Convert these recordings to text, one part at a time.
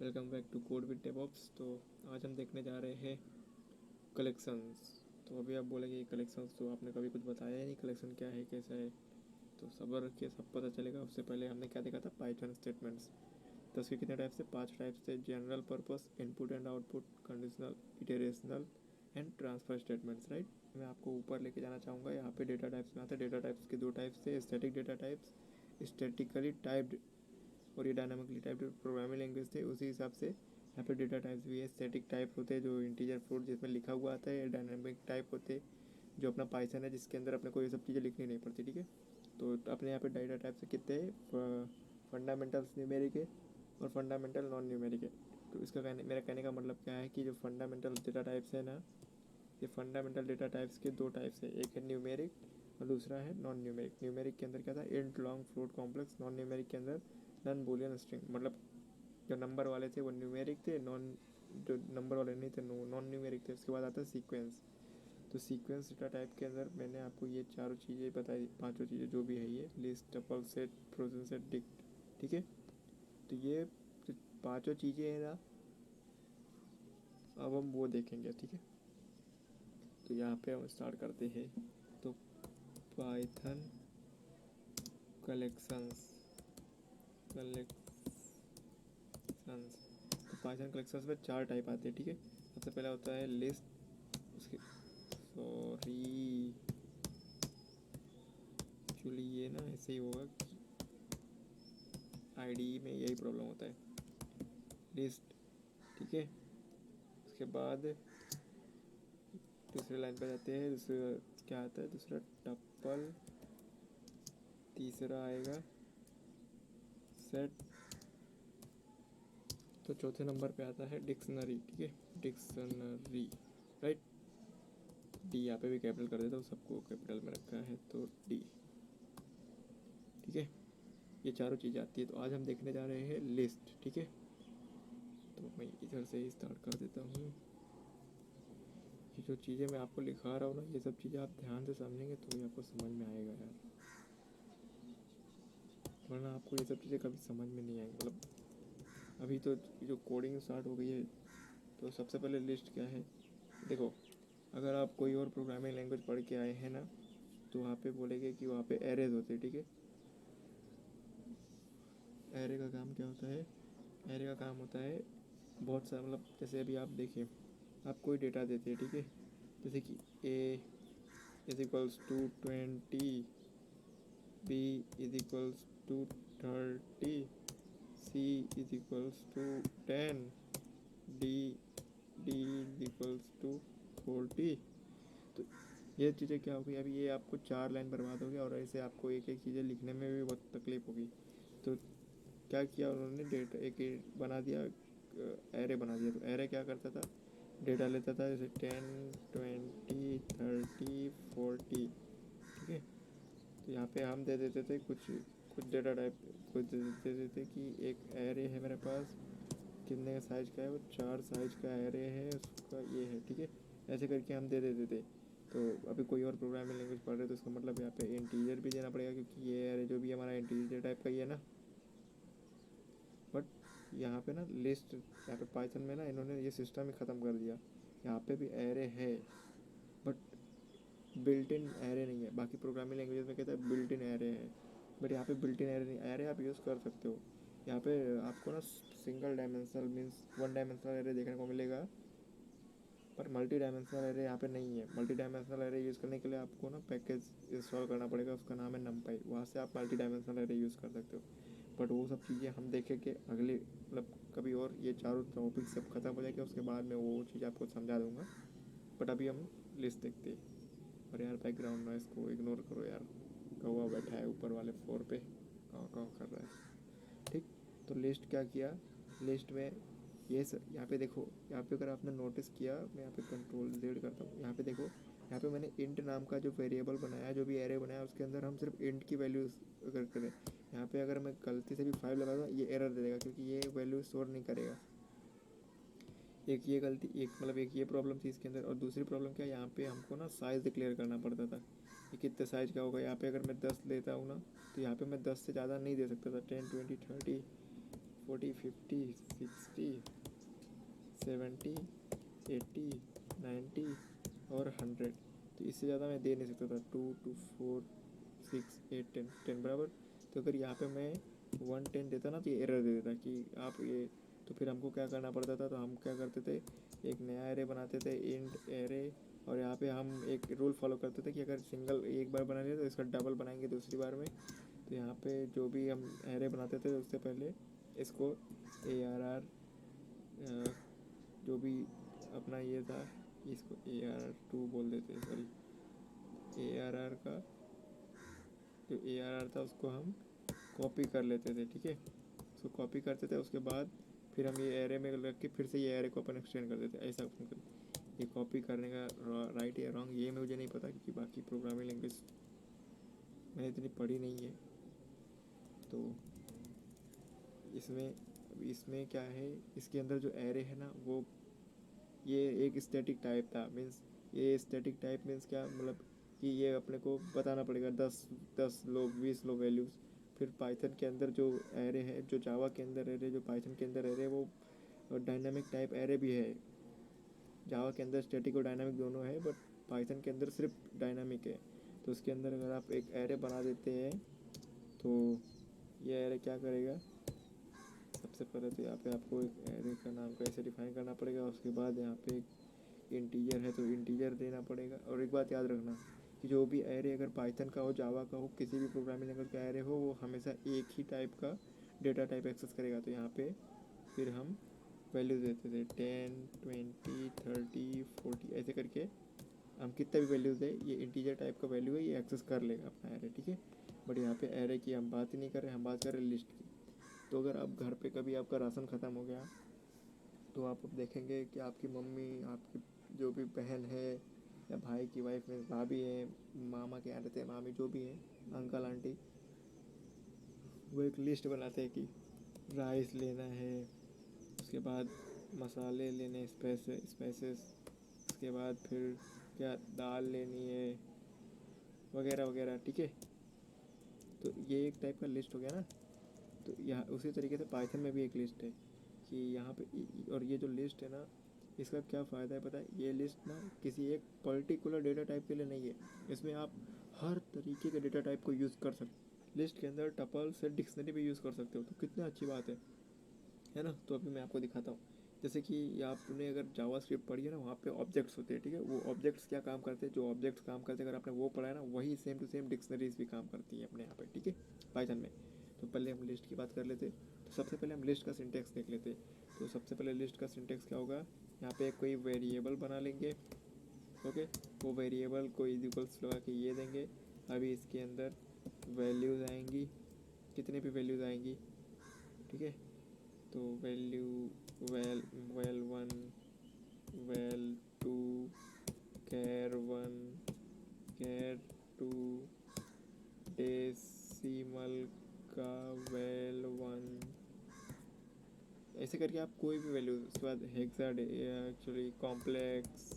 Welcome back to code with DevOps. तो आज हम देखने जा रहे हैं कलेक्शंस। तो अभी आप बोलेंगे ये कलेक्शंस तो आपने कभी कुछ बताया ही नहीं, कलेक्शन क्या है कैसा है। तो सब्र रखिए, सब पता चलेगा। उससे पहले हमने क्या देखा था, पाइथन स्टेटमेंट्स। तो उसके कितने टाइप्स थे? 5 टाइप्स थे। General purpose, input and output, conditional, iterational and transfer statements, right. मैं आपको ऊपर लेके जाना चाहूँगा। यहाँ पे डेटा टाइप्स में आते हैं। डेटा टाइप्स के 2 टाइप्स थे, static data types, statically typed, और ये डायनामिकली टाइप्ड प्रोग्रामिंग लैंग्वेज थे। उसी हिसाब से यहाँ पे डेटा टाइप्स भी है। स्टैटिक टाइप होते हैं जो इंटीजर फ्लोट जिसमें लिखा हुआ आता है। डायनामिक टाइप होते हैं जो अपना पाइथन है जिसके अंदर अपने को ये सब चीज़ें लिखनी नहीं पड़ती, ठीक है। तो अपने यहाँ पे डेटा टाइप से कितने फंडामेंटल्स न्यूमेरिक है और फंडामेंटल नॉन न्यूमेरिक है। तो इसका मेरा कहने का मतलब क्या है कि जो फंडामेंटल डेटा टाइप्स है ना, ये फंडामेंटल डेटा टाइप्स के 2 टाइप्स है। एक है न्यूमेरिक और दूसरा है नॉन न्यूमेरिक। न्यूमेरिक के अंदर क्या था, int, long, float, complex. Non numeric के अंदर नॉन बूलियन स्ट्रिंग। मतलब जो नंबर वाले थे वो न्यूमेरिक थे, नॉन जो नंबर वाले नहीं थे नॉन न्यूमेरिक थे। उसके बाद आता है सीक्वेंस। तो सीक्वेंस डेटा टाइप के अंदर मैंने आपको ये चारों चीज़ें बताई, पांचों चीज़ें जो भी है, ये list, tuple, set, frozen set, dict, ठीक है। तो ये जो पांचों चीज़ें हैं ना, अब हम वो देखेंगे, ठीक है। तो यहाँ पे हम स्टार्ट करते हैं। तो पाइथन कलेक्शंस तो पाइथन कलेक्शंस में 4 टाइप आते हैं, ठीक है। सबसे पहला होता है लिस्ट। उसके सॉरी, एक्चुअली ये ना ऐसे ही होगा कि आईडी में यही प्रॉब्लम होता है, लिस्ट, ठीक है। उसके बाद दूसरे लाइन पर जाते हैं। दूसरा क्या आता है, दूसरा टप्पल, तीसरा आएगा सेट। तो चौथे नंबर पे आता है डिक्शनरी, ठीक है, डिक्शनरी, राइट। डी यहाँ पे भी कैपिटल कर देता हूँ, सबको कैपिटल में रखा है तो डी, ठीक है। ये चारों चीज़ें आती है। तो आज हम देखने जा रहे हैं लिस्ट, ठीक है। तो मैं इधर से ही स्टार्ट कर देता हूँ। ये जो चीज़ें मैं आपको लिखा रहा हूँ ना, ये सब चीज़ें आप ध्यान से समझेंगे तो ही आपको समझ में आएगा यार, वरना आपको ये सब चीज़ें कभी समझ में नहीं आएंगी। मतलब अभी तो जो कोडिंग स्टार्ट हो गई है, तो सबसे पहले लिस्ट क्या है, देखो। अगर आप कोई और प्रोग्रामिंग लैंग्वेज पढ़ के आए हैं ना, तो वहाँ पे बोलेंगे कि वहाँ पे एरेज होते हैं, ठीक है। एरे का काम क्या होता है, एरे का काम होता है बहुत सा, मतलब जैसे अभी आप देखिए, आप कोई डेटा देते हैं, ठीक है। जैसे कि A is equals to 20, B is equals to 30, C is equals to 10, D D is equals to 40। तो ये चीज़ें क्या होगी, अभी ये आपको 4 लाइन बर्बाद हो गया और ऐसे आपको एक एक चीज़ें लिखने में भी बहुत तकलीफ होगी। तो क्या किया उन्होंने, डेटा एक बना दिया, एरे बना दिया। तो एरे क्या करता था, डेटा लेता था जैसे 10, 20, 30, 40, ठीक है। तो यहाँ पे हम दे देते थे कुछ कुछ डेटा टाइप, कुछ दे देते थे कि एक एरे है मेरे पास, कितने का साइज का है, वो 4 साइज का एरे है, उसका ये है, ठीक है। ऐसे करके हम दे देते थे। तो अभी कोई और प्रोग्रामिंग लैंग्वेज पढ़ रहे तो उसका मतलब यहाँ पे इंटीजर भी देना पड़ेगा, क्योंकि ये एरे जो भी हमारा इंटीजर टाइप का ही है ना। बट यहाँ पे ना लिस्ट, यहाँ पे पाइथन में ना इन्होंने ये सिस्टम ही ख़त्म कर दिया। यहाँ पे भी एरे है बट बिल्ट इन एरे नहीं है। बाकी प्रोग्रामिंग लैंग्वेज में कहता है बिल्ट इन एरे है, बट यहाँ पे बिल्ट इन एरे नहीं। एरे आप यूज़ कर सकते हो। यहाँ पे आपको ना single dimensional means 1 dimensional array देखने को मिलेगा, पर मल्टी डायमेंशनल एरे यहाँ पे नहीं है। मल्टी डायमेंशनल एरे यूज़ करने के लिए आपको ना पैकेज इंस्टॉल करना पड़ेगा, उसका नाम है नमपाई। वहाँ से आप मल्टी डायमेंशनल एरे यूज़ कर सकते हो। बट वो सब चीज़ें हम देखेंगे अगले, मतलब कभी और। ये चारों टॉपिक सब खत्म हो जाएगा, उसके बाद में वो चीज़ आपको समझा दूँगा। बट अभी हम लिस्ट देखते हैं। और यार बैकग्राउंड नॉइस को इग्नोर करो यार, कौवा बैठा है ऊपर वाले फ्लोर पे, काव काव कर रहा है, ठीक। तो लिस्ट क्या किया, लिस्ट में ये सर यहाँ पे देखो, यहाँ पे अगर आपने नोटिस किया, मैं यहाँ पे कंट्रोल जेड करता हूँ। यहाँ पे देखो, यहाँ पे मैंने इंट नाम का जो वेरिएबल बनाया, जो भी एरे बनाया, उसके अंदर हम सिर्फ इंट की वैल्यू अगर करें, यहाँ पे अगर मैं गलती से भी 5 लगा दूँ, ये एरर दे देगा, क्योंकि ये वैल्यू स्टोर नहीं करेगा। एक ये गलती, एक मतलब एक ये प्रॉब्लम थी इसके अंदर। और दूसरी प्रॉब्लम क्या, यहाँ पे हमको ना साइज़ डिक्लेयर करना पड़ता था, ये कितने साइज़ का होगा। यहाँ पे अगर मैं 10 लेता हूँ ना, तो यहाँ पे मैं 10 से ज़्यादा नहीं दे सकता था। 10, 20, 30, 40 50 60 70 80 90 और 100। तो इससे ज़्यादा मैं दे नहीं सकता था। 2 2 4 6 8 10 बराबर। तो अगर यहाँ पे मैं 110 देता ना तो ये एरर दे देता कि आप ये, तो फिर हमको क्या करना पड़ता था, तो हम क्या करते थे, एक नया एरे बनाते थे, इंड एरे। और यहाँ पे हम एक रूल फॉलो करते थे कि अगर सिंगल एक बार बना लिया तो इसका डबल बनाएंगे दूसरी बार में। तो यहाँ पे जो भी हम एरे बनाते थे उससे पहले इसको ARR जो भी अपना ये था इसको ARR2 बोल देते हैं, सॉरी ARR का जो ARR था उसको हम कॉपी कर लेते थे, ठीक है। उसको कॉपी करते थे, उसके बाद फिर हम ये एरे में रख के फिर से ये एरे को अपन एक्सटेंड कर देते, ऐसा अपन कर। ये कॉपी करने का राइट या रॉन्ग ये मुझे नहीं पता, क्योंकि बाकी प्रोग्रामिंग लैंग्वेज मैंने इतनी पढ़ी नहीं है। तो इसमें क्या है, इसके अंदर जो एरे है ना वो ये एक स्टैटिक टाइप था। मीन्स ये स्टैटिक टाइप मीन्स क्या, मतलब कि ये अपने को बताना पड़ेगा 10 लोग 20 लोग वैल्यूज़। फिर पाइथन के अंदर जो एरे है, जो जावा के अंदर एरे, जो पाइथन के अंदर एरे, वो डायनामिक टाइप एरे भी है। जावा के अंदर स्टैटिक और डायनामिक दोनों है, बट पाइथन के अंदर सिर्फ डायनामिक है। तो उसके अंदर अगर आप एक एरे बना देते हैं तो ये एरे क्या करेगा, सबसे पहले तो यहाँ पे आपको एक एरे का नाम कैसे डिफाइन करना पड़ेगा। उसके बाद यहाँ पे एक इंटीजर है तो इंटीजर देना पड़ेगा। और एक बात याद रखना कि जो भी एरे अगर पाइथन का हो, जावा का हो, किसी भी प्रोग्रामिंग लैंग्वेज का एरे हो, वो हमेशा एक ही टाइप का डेटा टाइप एक्सेस करेगा। तो यहाँ पे फिर हम वैल्यू देते थे 10 20 30 40 ऐसे करके हम कितना भी वैल्यू दे, ये इंटीजर टाइप का वैल्यू है, ये एक्सेस कर लेगा अपना एरे, ठीक है। बट यहाँ पे एरे की हम बात ही नहीं कर रहे, हम बात कर रहे लिस्ट की। तो अगर आप घर पे कभी आपका राशन ख़त्म हो गया तो आप अब देखेंगे कि आपकी मम्मी, आपकी जो भी बहन है या भाई की वाइफ में भाभी है, मामा के यहाँ रहते हैं मामी, जो भी है, अंकल आंटी, वो एक लिस्ट बनाते हैं कि राइस लेना है, उसके बाद मसाले लेने, स्पाइसेस, उसके बाद फिर क्या दाल लेनी है वगैरह वगैरह, ठीक है। तो ये एक टाइप का लिस्ट हो गया ना। तो यहाँ उसी तरीके से पाइथन में भी एक लिस्ट है कि यहाँ पे, और ये जो लिस्ट है ना, इसका क्या फ़ायदा है पता है, ये लिस्ट ना किसी एक पर्टिकुलर डेटा टाइप के लिए नहीं है। इसमें आप हर तरीके के डेटा टाइप को यूज़ कर सकते। लिस्ट के अंदर टपल से डिक्शनरी भी यूज़ कर सकते हो, तो कितना अच्छी बात है ना। तो अभी मैं आपको दिखाता हूँ। जैसे कि आपने अगर जावा स्क्रिप्ट पढ़ी है ना, वहाँ पे ऑब्जेक्ट्स होते हैं, ठीक है। वो ऑब्जेक्ट्स क्या काम करते हैं, जो ऑब्जेक्ट्स काम करते हैं अगर आपने वो पढ़ा है ना, वही सेम टू सेम डिक्शनरीज भी काम करती है अपने यहाँ पे, ठीक है, पाइथन में। तो पहले हम लिस्ट की बात कर लेते। तो सबसे पहले हम लिस्ट का सिंटेक्स देख लेते। तो सबसे पहले लिस्ट का सिंटेक्स क्या होगा, यहाँ पे कोई वेरिएबल बना लेंगे, ओके। वो वेरिएबल को इक्वल्स लगा के ये देंगे। अभी इसके अंदर वैल्यूज़ आएंगी, कितने भी वैल्यूज़ आएंगी, ठीक है। तो वैल्यू वेल 1 वेल 2 कैर 1 कैर 2 डेसिमल का वेल 1, ऐसे करके आप कोई भी वैल्यू। उसके बाद hexa actually complex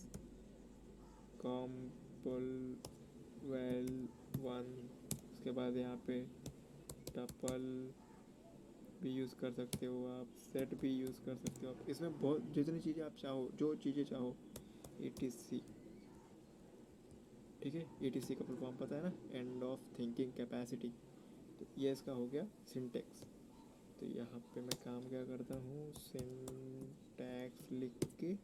Compal well 1। उसके बाद यहाँ पे टपल भी यूज़ कर सकते हो आप, सेट भी यूज़ कर सकते हो आप। इसमें बहुत जितनी चीज़ें आप चाहो, जो चीज़ें चाहो, ETC, ठीक है। ETC का फुल फॉर्म पता है ना, एंड ऑफ थिंकिंग कैपेसिटी। तो ये इसका हो गया सिंटेक्स। तो यहाँ पे मैं काम क्या करता हूँ, सिंटैक्स लिख के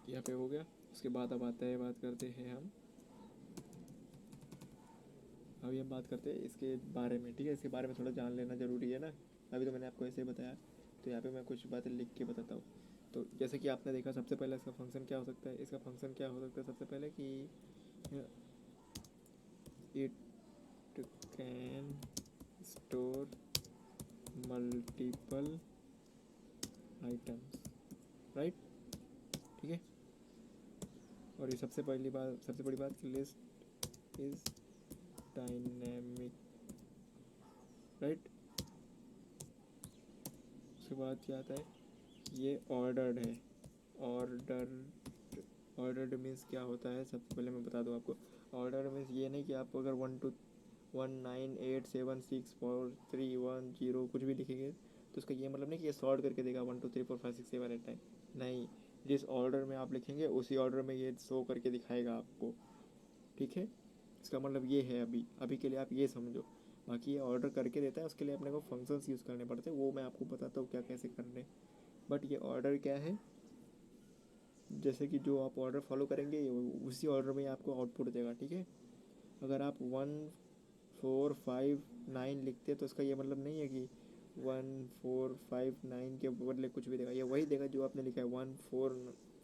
यहाँ पे हो गया। उसके बाद अब आता है, बात करते हैं हम, अभी हम बात करते हैं इसके बारे में, ठीक है। इसके बारे में थोड़ा जान लेना ज़रूरी है ना। अभी तो मैंने आपको ऐसे ही बताया, तो यहाँ पे मैं कुछ बातें लिख के बताता हूँ। तो जैसे कि आपने देखा, सबसे पहले इसका फंक्शन क्या हो सकता है, इसका फंक्शन क्या हो सकता है सबसे पहले कि it can store multiple items, right, ठीक है। और ये सबसे बड़ी बात कि लिस्ट इज डायनेमिक, राइट। उसके बाद क्या आता है, ये ऑर्डर्ड है, ऑर्डर ऑर्डर्ड मीन्स क्या होता है, सबसे पहले मैं बता दूँ आपको। ऑर्डर मीन्स ये नहीं कि आप अगर 1 2 1 9 8 7 6 4 3 1 0 कुछ भी लिखेंगे तो उसका ये मतलब नहीं कि ये सॉर्ट करके देगा 1 2 3 4 5 6 7 8 9। नहीं, जिस ऑर्डर में आप लिखेंगे उसी ऑर्डर में ये शो करके दिखाएगा आपको, ठीक है। इसका मतलब ये है, अभी अभी के लिए आप ये समझो। बाकी ये ऑर्डर करके देता है, उसके लिए अपने को फंक्शंस यूज़ करने पड़ते हैं, वो मैं आपको बताता हूँ क्या कैसे करने। बट ये ऑर्डर क्या है, जैसे कि जो आप ऑर्डर फॉलो करेंगे उसी ऑर्डर में आपको आउटपुट देगा, ठीक है। अगर आप 1 4 5 9 लिखते तो इसका ये मतलब नहीं है कि 1 4 5 9 के बदले कुछ भी देगा, ये वही देगा जो आपने लिखा है 1 4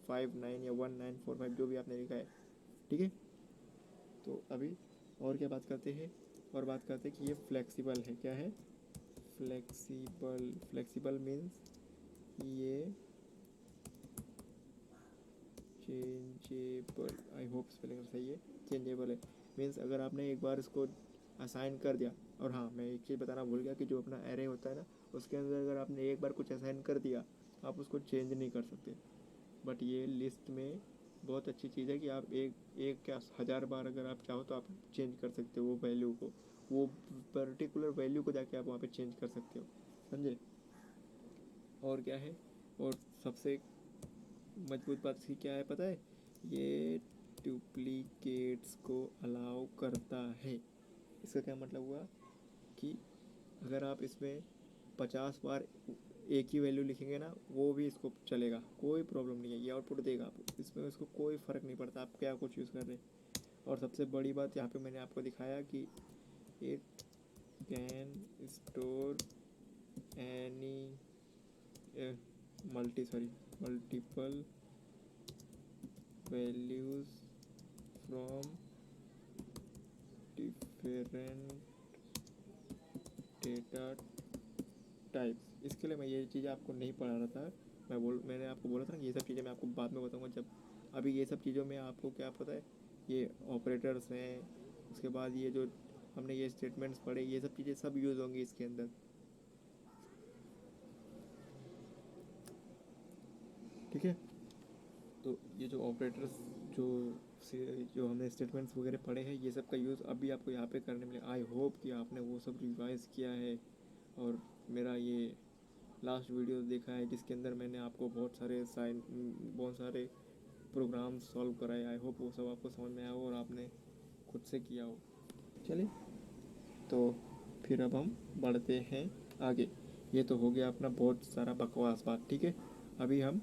5 9 या 1 9 4 5 जो भी आपने लिखा है, ठीक है। तो अभी और क्या बात करते हैं, और बात करते हैं कि ये फ्लेक्सिबल है, क्या है, फ्लेक्सिबल। फ्लेक्सिबल मीन्स ये चेंजेबल, आई होप स्पेलिंग सही है, चेंजेबल है। मीन्स अगर आपने एक बार इसको असाइन कर दिया, और हाँ मैं एक चीज़ बताना भूल गया कि जो अपना एरे होता है ना, उसके अंदर अगर आपने एक बार कुछ असाइन कर दिया आप उसको चेंज नहीं कर सकते। बट ये लिस्ट में बहुत अच्छी चीज़ है कि आप एक एक क्या 1000 बार अगर आप चाहो तो आप चेंज कर सकते हो वो वैल्यू को, वो पर्टिकुलर वैल्यू को जाके आप वहाँ पे चेंज कर सकते हो, समझे। और क्या है, और सबसे मजबूत बात इसकी क्या है पता है, ये डुप्लीकेट्स को अलाउ करता है। इसका क्या मतलब हुआ कि अगर आप इसमें 50 बार एक ही वैल्यू लिखेंगे ना वो भी इसको चलेगा, कोई प्रॉब्लम नहीं है, ये आउटपुट देगा आपको, इसमें इसको कोई फ़र्क नहीं पड़ता आप क्या कुछ यूज़ कर रहे हैं। और सबसे बड़ी बात यहाँ पे मैंने आपको दिखाया कि it can store any multiple values from different data types. इसके लिए मैं ये चीज़ें आपको नहीं पढ़ा रहा था, मैंने आपको बोला था ना ये सब चीज़ें मैं आपको बाद में बताऊंगा जब। अभी ये सब चीज़ों में आपको क्या पता है, ये ऑपरेटर्स हैं, उसके बाद ये जो हमने ये स्टेटमेंट्स पढ़े ये सब चीज़ें सब यूज़ होंगी इसके अंदर, ठीक है। तो ये जो ऑपरेटर्स जो जो हमने स्टेटमेंट्स वगैरह पढ़े हैं ये सब का यूज़ अभी आपको यहाँ पे करने मिले। आई होप कि आपने वो सब रिवाइज़ किया है और मेरा ये लास्ट वीडियो देखा है जिसके अंदर मैंने आपको बहुत सारे प्रोग्राम सॉल्व कराए। आई होप वो सब आपको समझ में आया हो और आपने खुद से किया हो। चलिए तो फिर अब हम बढ़ते हैं आगे। ये तो हो गया अपना बहुत सारा बकवास बात, ठीक है। अभी हम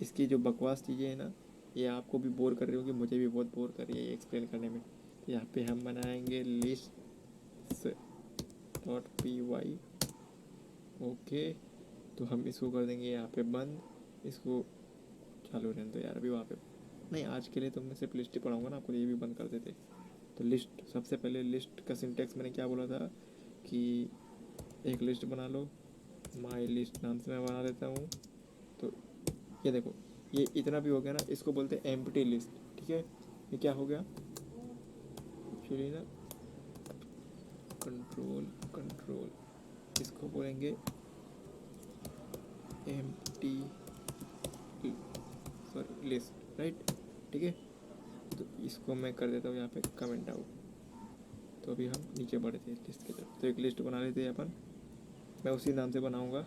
इसकी जो बकवास चीज़ें हैं ना ये आपको भी बोर कर रही होगी, मुझे भी बहुत बोर कर रही है ये एक्सप्लेन करने में। तो यहाँ पे हम बनाएंगे list dot p y, okay. तो हम इसको कर देंगे यहाँ पे बंद, इसको चालू रहने दो यार, अभी वहाँ पे नहीं, आज के लिए तो मैं सिर्फ लिस्ट ही पढ़ाऊँगा ना आपको, ये भी बंद कर देते। तो लिस्ट, सबसे पहले लिस्ट का सिंटेक्स मैंने क्या बोला था कि एक लिस्ट बना लो, माई लिस्ट नाम से मैं बना देता हूँ। तो ये देखो ये इतना भी हो गया ना, इसको बोलते हैं एम्प्टी लिस्ट, ठीक है। ये क्या हो गया एक्चुअली ना, कंट्रोल कंट्रोल, इसको बोलेंगे एम्प्टी सॉरी लिस्ट, राइट, ठीक है। तो इसको मैं कर देता हूँ यहाँ पे कमेंट आउट। तो अभी हम नीचे बढ़े थे लिस्ट की तरफ, तो एक लिस्ट बना लेते हैं अपन, मैं उसी नाम से बनाऊँगा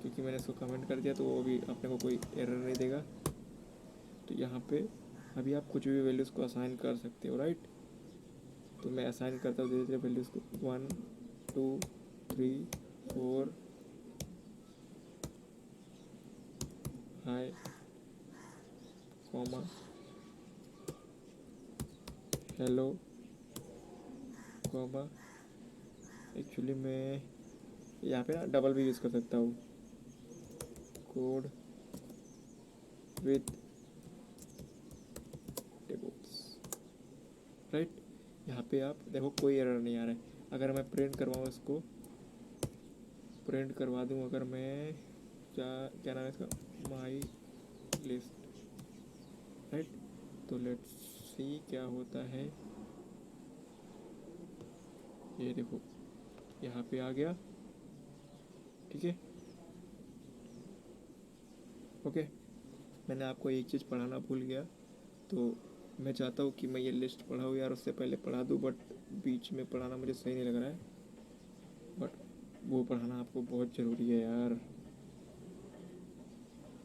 क्योंकि मैंने इसको कमेंट कर दिया तो वो भी अपने को कोई एरर नहीं देगा। तो यहाँ पे अभी आप कुछ भी वैल्यूज़ को असाइन कर सकते हो, राइट। तो मैं असाइन करता हूँ धीरे धीरे वैल्यूज़ को 1 2 3 4 high comma hello comma, actually मैं यहाँ पे ना डबल भी यूज़ कर सकता हूँ, कोड विथ टेबल्स, राइट। यहाँ पे आप देखो कोई एरर नहीं आ रहा है। अगर मैं प्रिंट करवाऊँ इसको, प्रिंट करवा दूँ अगर मैं क्या क्या नाम है इसका, माई लिस्ट, राइट। तो लेट्स सी क्या होता है, ये देखो यहाँ पे आ गया, ठीक है, ओके। मैंने आपको एक चीज़ पढ़ाना भूल गया, तो मैं चाहता हूँ कि मैं ये लिस्ट पढ़ाऊँ यार, उससे पहले पढ़ा दूँ, बट बीच में पढ़ाना मुझे सही नहीं लग रहा है, बट वो पढ़ाना आपको बहुत ज़रूरी है यार।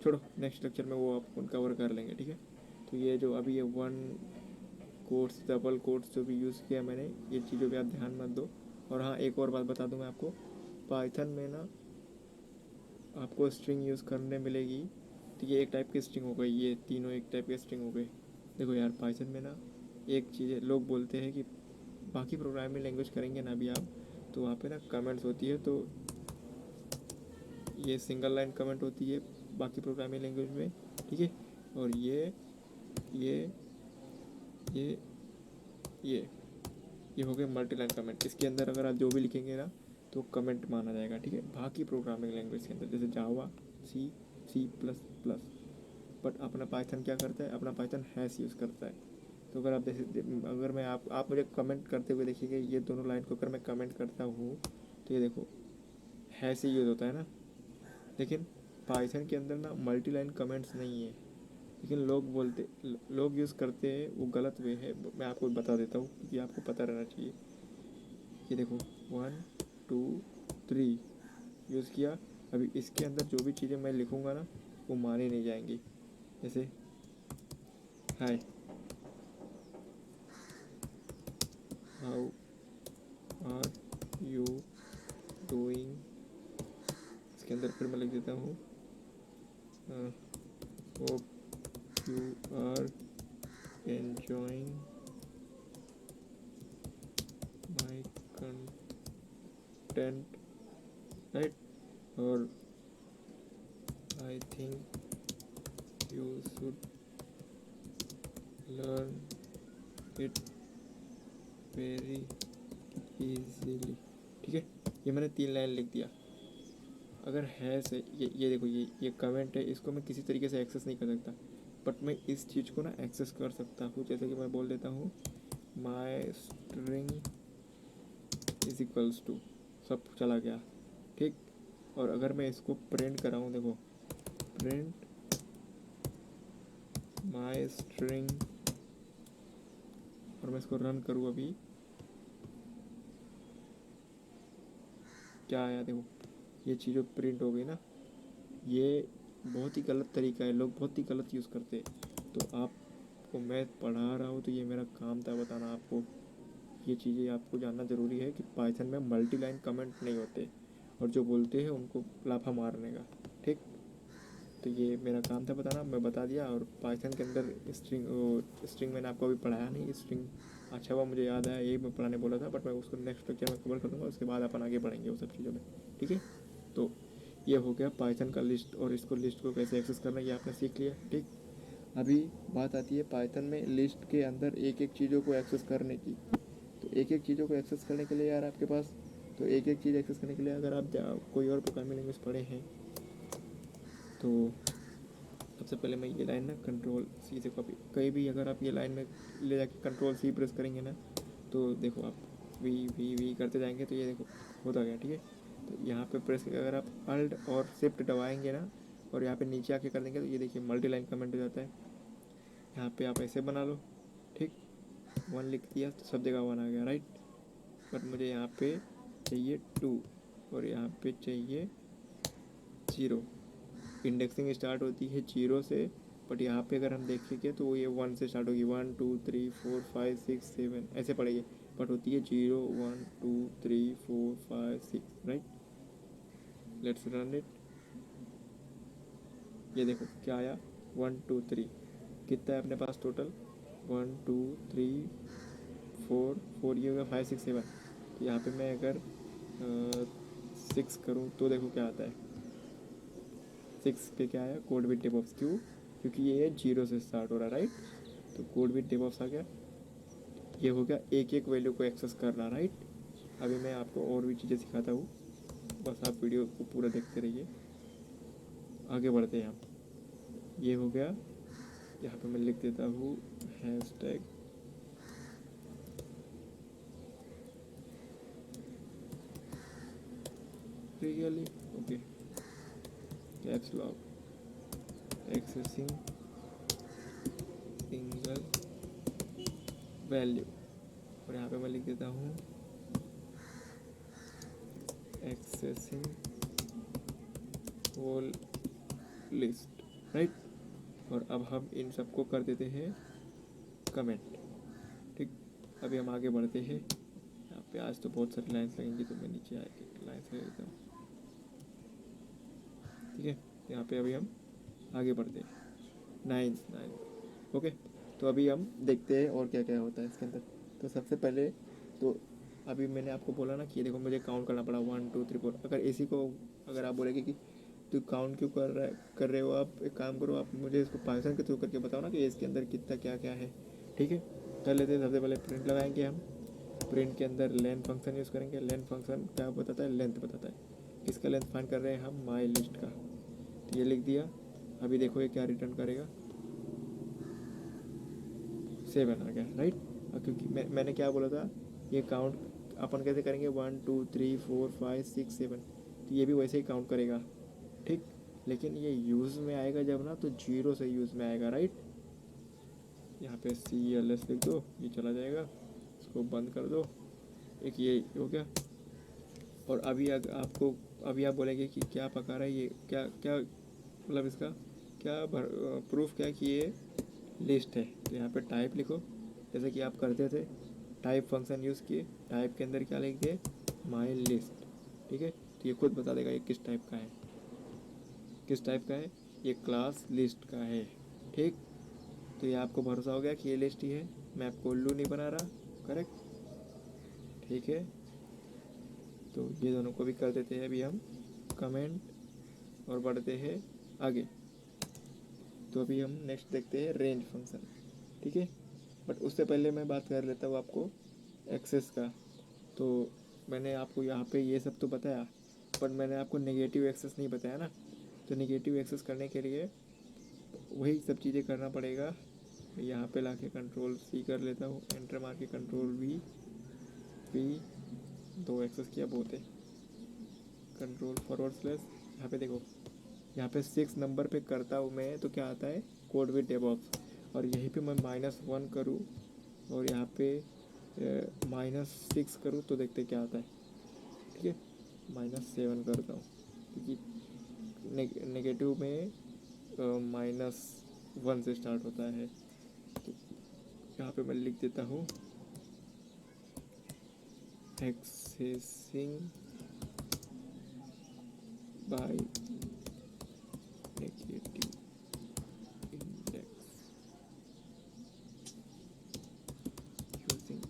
छोड़ो, नेक्स्ट लेक्चर में वो आप कवर कर लेंगे, ठीक है। तो ये जो अभी ये वन कोट्स डबल कोट्स जो भी यूज़ किया मैंने, ये चीज़ों पे आप ध्यान मत दो। और हाँ, एक और बात बता दूँ मैं आपको, पाइथन में ना आपको स्ट्रिंग यूज़ करने मिलेगी, तो ये एक टाइप की स्ट्रिंग हो गई, ये तीनों एक टाइप की स्ट्रिंग हो गई। देखो यार, पाइथन में ना एक चीज़ है, लोग बोलते हैं कि बाकी प्रोग्रामिंग लैंग्वेज करेंगे ना अभी आप, तो वहाँ पे ना कमेंट्स होती है, तो ये सिंगल लाइन कमेंट होती है बाकी प्रोग्रामिंग लैंग्वेज में, ठीक है। और ये ये ये ये हो गया मल्टी लाइन कमेंट। इसके अंदर अगर आप जो भी लिखेंगे ना तो कमेंट माना जाएगा, ठीक है, बाकी प्रोग्रामिंग लैंग्वेज के अंदर, जैसे जावा, सी, C++। बट अपना पाइथन क्या करता है, अपना पाइथन हैश यूज़ करता है। तो अगर आप अगर मैं आप मुझे कमेंट करते हुए देखिएगा, ये दोनों लाइन को अगर मैं कमेंट करता हूँ तो ये देखो हैश ही यूज़ होता है ना। लेकिन पाइथन के अंदर ना मल्टी लाइन कमेंट्स नहीं है, लेकिन लोग यूज़ करते हैं, वो गलत वे है। मैं आपको बता देता हूँ क्योंकि आपको पता रहना चाहिए। ये देखो 1 2 3 यूज़ किया। अभी इसके अंदर जो भी चीज़ें मैं लिखूँगा ना वो मानी नहीं जाएंगी। जैसे hi, how are you doing, इसके अंदर फिर मैं लिख देता हूँ hope you are enjoying my content, right. और I think you should learn it very easily, ठीक है। ये मैंने 3 लाइन लिख दिया। अगर है से ये देखो, ये कमेंट है, इसको मैं किसी तरीके से एक्सेस नहीं कर सकता, बट मैं इस चीज़ को ना एक्सेस कर सकता हूँ। जैसे कि मैं बोल देता हूँ my string is equals to, सब चला गया, ठीक। और अगर मैं इसको प्रिंट कराऊँ, देखो प्रिंट माई स्ट्रिंग, और मैं इसको रन करूँ, अभी क्या आया, देखो ये चीज़ प्रिंट हो गई ना। ये बहुत ही गलत तरीका है, लोग बहुत ही गलत यूज़ करते हैं। तो आपको मैं पढ़ा रहा हूँ तो ये मेरा काम था बताना आपको। ये चीज़ें आपको जानना ज़रूरी है कि पाइथन में मल्टी लाइन कमेंट नहीं होते, और जो बोलते हैं उनको लाफा मारने का, ठीक। तो ये मेरा काम था बताना, मैं बता दिया। और पाइथन के अंदर स्ट्रिंग मैंने आपको अभी पढ़ाया नहीं, स्ट्रिंग अच्छा हुआ मुझे याद आया, यही मैं पढ़ाने बोला था, बट मैं उसको नेक्स्ट लेक्चर में कवर कर दूँगा, उसके बाद अपन आगे बढ़ेंगे वो सब चीज़ों में, ठीक है। तो ये हो गया पाइथन का लिस्ट, और इसको लिस्ट को कैसे एक्सेस करना ये आपने सीख लिया, ठीक। अभी बात आती है पाइथन में लिस्ट के अंदर एक एक चीज़ों को एक्सेस करने की। तो एक एक चीज़ों को एक्सेस करने के लिए यार आपके पास, तो एक एक चीज़ एक्सेस करने के लिए अगर आप कोई और प्रोग्रामिंग लैंग्वेज पढ़े हैं तो सबसे पहले मैं ये लाइन ना कंट्रोल सी से कॉपी, कहीं भी अगर आप ये लाइन में ले जाके कंट्रोल सी प्रेस करेंगे ना, तो देखो आप वी करते जाएंगे, तो ये देखो होता गया, ठीक है। तो यहाँ पे प्रेस करके अगर आप अल्ट और शिफ्ट दबाएंगे ना, और यहाँ पे नीचे आके कर देंगे, तो ये देखिए मल्टी लाइन कमेंट हो जाता है। यहाँ पे आप ऐसे बना लो, ठीक। 1 लिख दिया तो सब जगह 1 आ गया, राइट। बट मुझे यहाँ पे चाहिए 2, और यहाँ पे चाहिए 0। इंडेक्सिंग स्टार्ट होती है 0 से, बट यहाँ पे अगर हम देखेंगे तो ये 1 से स्टार्ट होगी, 1 2 3 4 5 6 7 ऐसे पड़ेगी, बट होती है 0 1 2 3 4 5 6, राइट। Let's run it. ये देखो क्या आया, 1 2 3, कितना है अपने पास टोटल, 1 2 3 4 4, ये हो गया 5 6 7। तो यहाँ पे मैं अगर 6 करूँ तो देखो क्या आता है, 6 पे क्या आया, कोड विद डेवऑप्स, क्यों, क्योंकि ये 0 से स्टार्ट हो रहा है, राइट। तो कोड विद डेवऑप्स आ गया। ये हो गया एक एक वैल्यू को एक्सेस करना, राइट। अभी मैं आपको और भी चीज़ें सिखाता हूँ, बस आप वीडियो को पूरा देखते रहिए। आगे बढ़ते हैं हम। ये हो गया, यहाँ पे मैं लिख देता हूँ hashtag really, okay, caps lock, accessing single value, और यहाँ पे मैं लिख देता हूँ एक्सेसिंग होल लिस्ट, राइट। और अब हम इन सबको कर देते हैं कमेंट, ठीक। अभी हम आगे बढ़ते हैं। यहाँ पे आज तो बहुत सारी लाइन्स लगेंगी, तो मैं नीचे आके लाइन्स ले लेता हूँ, ठीक है। यहाँ पे अभी हम आगे बढ़ते हैं। 9 ओके। तो अभी हम देखते हैं और क्या क्या होता है इसके अंदर। तो सबसे पहले तो अभी मैंने आपको बोला ना कि देखो मुझे काउंट करना पड़ा 1 2 3 4। अगर इसी को अगर आप बोलेंगे कि तो काउंट क्यों कर रहे हो, आप एक काम करो, आप मुझे इसको फंक्शन के थ्रू करके बताओ ना कि इसके अंदर कितना क्या क्या है, ठीक है। कर लेते हैं। सबसे पहले प्रिंट लगाएंगे हम। प्रिंट के अंदर लेंथ फंक्शन यूज़ करेंगे। लेंथ फंक्शन क्या बताता है, लेंथ बताता है। किसका लेंथ फाइंड कर रहे हैं हम, माई लिस्ट का। तो ये लिख दिया। अभी देखो ये क्या रिटर्न करेगा, 7 आ गया, राइट। क्योंकि मैंने क्या बोला था, ये काउंट अपन कैसे करेंगे 1 2 3 4 5 6 7, तो ये भी वैसे ही काउंट करेगा, ठीक। लेकिन ये यूज़ में आएगा जब ना, तो 0 से यूज़ में आएगा, राइट। यहाँ पे CLS लिख दो, ये चला जाएगा, इसको बंद कर दो। एक ये हो गया। और अभी आपको अभी आप बोलेंगे कि क्या पका रहा है ये, क्या क्या मतलब इसका क्या प्रूफ क्या कि ये लिस्ट है। तो यहाँ पे टाइप लिखो, जैसे कि आप करते थे, टाइप फंक्शन यूज़ किए। टाइप के अंदर क्या लिख दिए, माई लिस्ट, ठीक है। तो ये खुद बता देगा ये किस टाइप का है, किस टाइप का है, ये क्लास लिस्ट का है, ठीक। तो ये आपको भरोसा हो गया कि ये लिस्ट ही है, मैं आपको उल्लू नहीं बना रहा, करेक्ट, ठीक है। तो ये दोनों को भी कर देते हैं अभी हम कमेंट और बढ़ते हैं आगे। तो अभी हम नेक्स्ट देखते हैं रेंज फंक्शन, ठीक है। बट उससे पहले मैं बात कर लेता हूँ आपको एक्सेस का। तो मैंने आपको यहाँ पे ये सब तो बताया, पर मैंने आपको नेगेटिव एक्सेस नहीं बताया ना। तो नेगेटिव एक्सेस करने के लिए वही सब चीज़ें करना पड़ेगा। यहाँ पे लाके कंट्रोल C कर लेता हूँ, एंटर मार के कंट्रोल V 2 एक्सेस किया बहुत है, कंट्रोल / यहाँ पे देखो, यहाँ पे 6 नंबर पे करता हूँ मैं, तो क्या आता है, कोड विद डेवऑप्स। और यहीं पे मैं -1 करूँ और यहाँ पे -6 करूँ, तो देखते क्या आता है, ठीक है। -7 करता हूँ, क्योंकि नेगेटिव में -1 से स्टार्ट होता है। तो यहाँ पे मैं लिख देता हूँ accessing by negative index using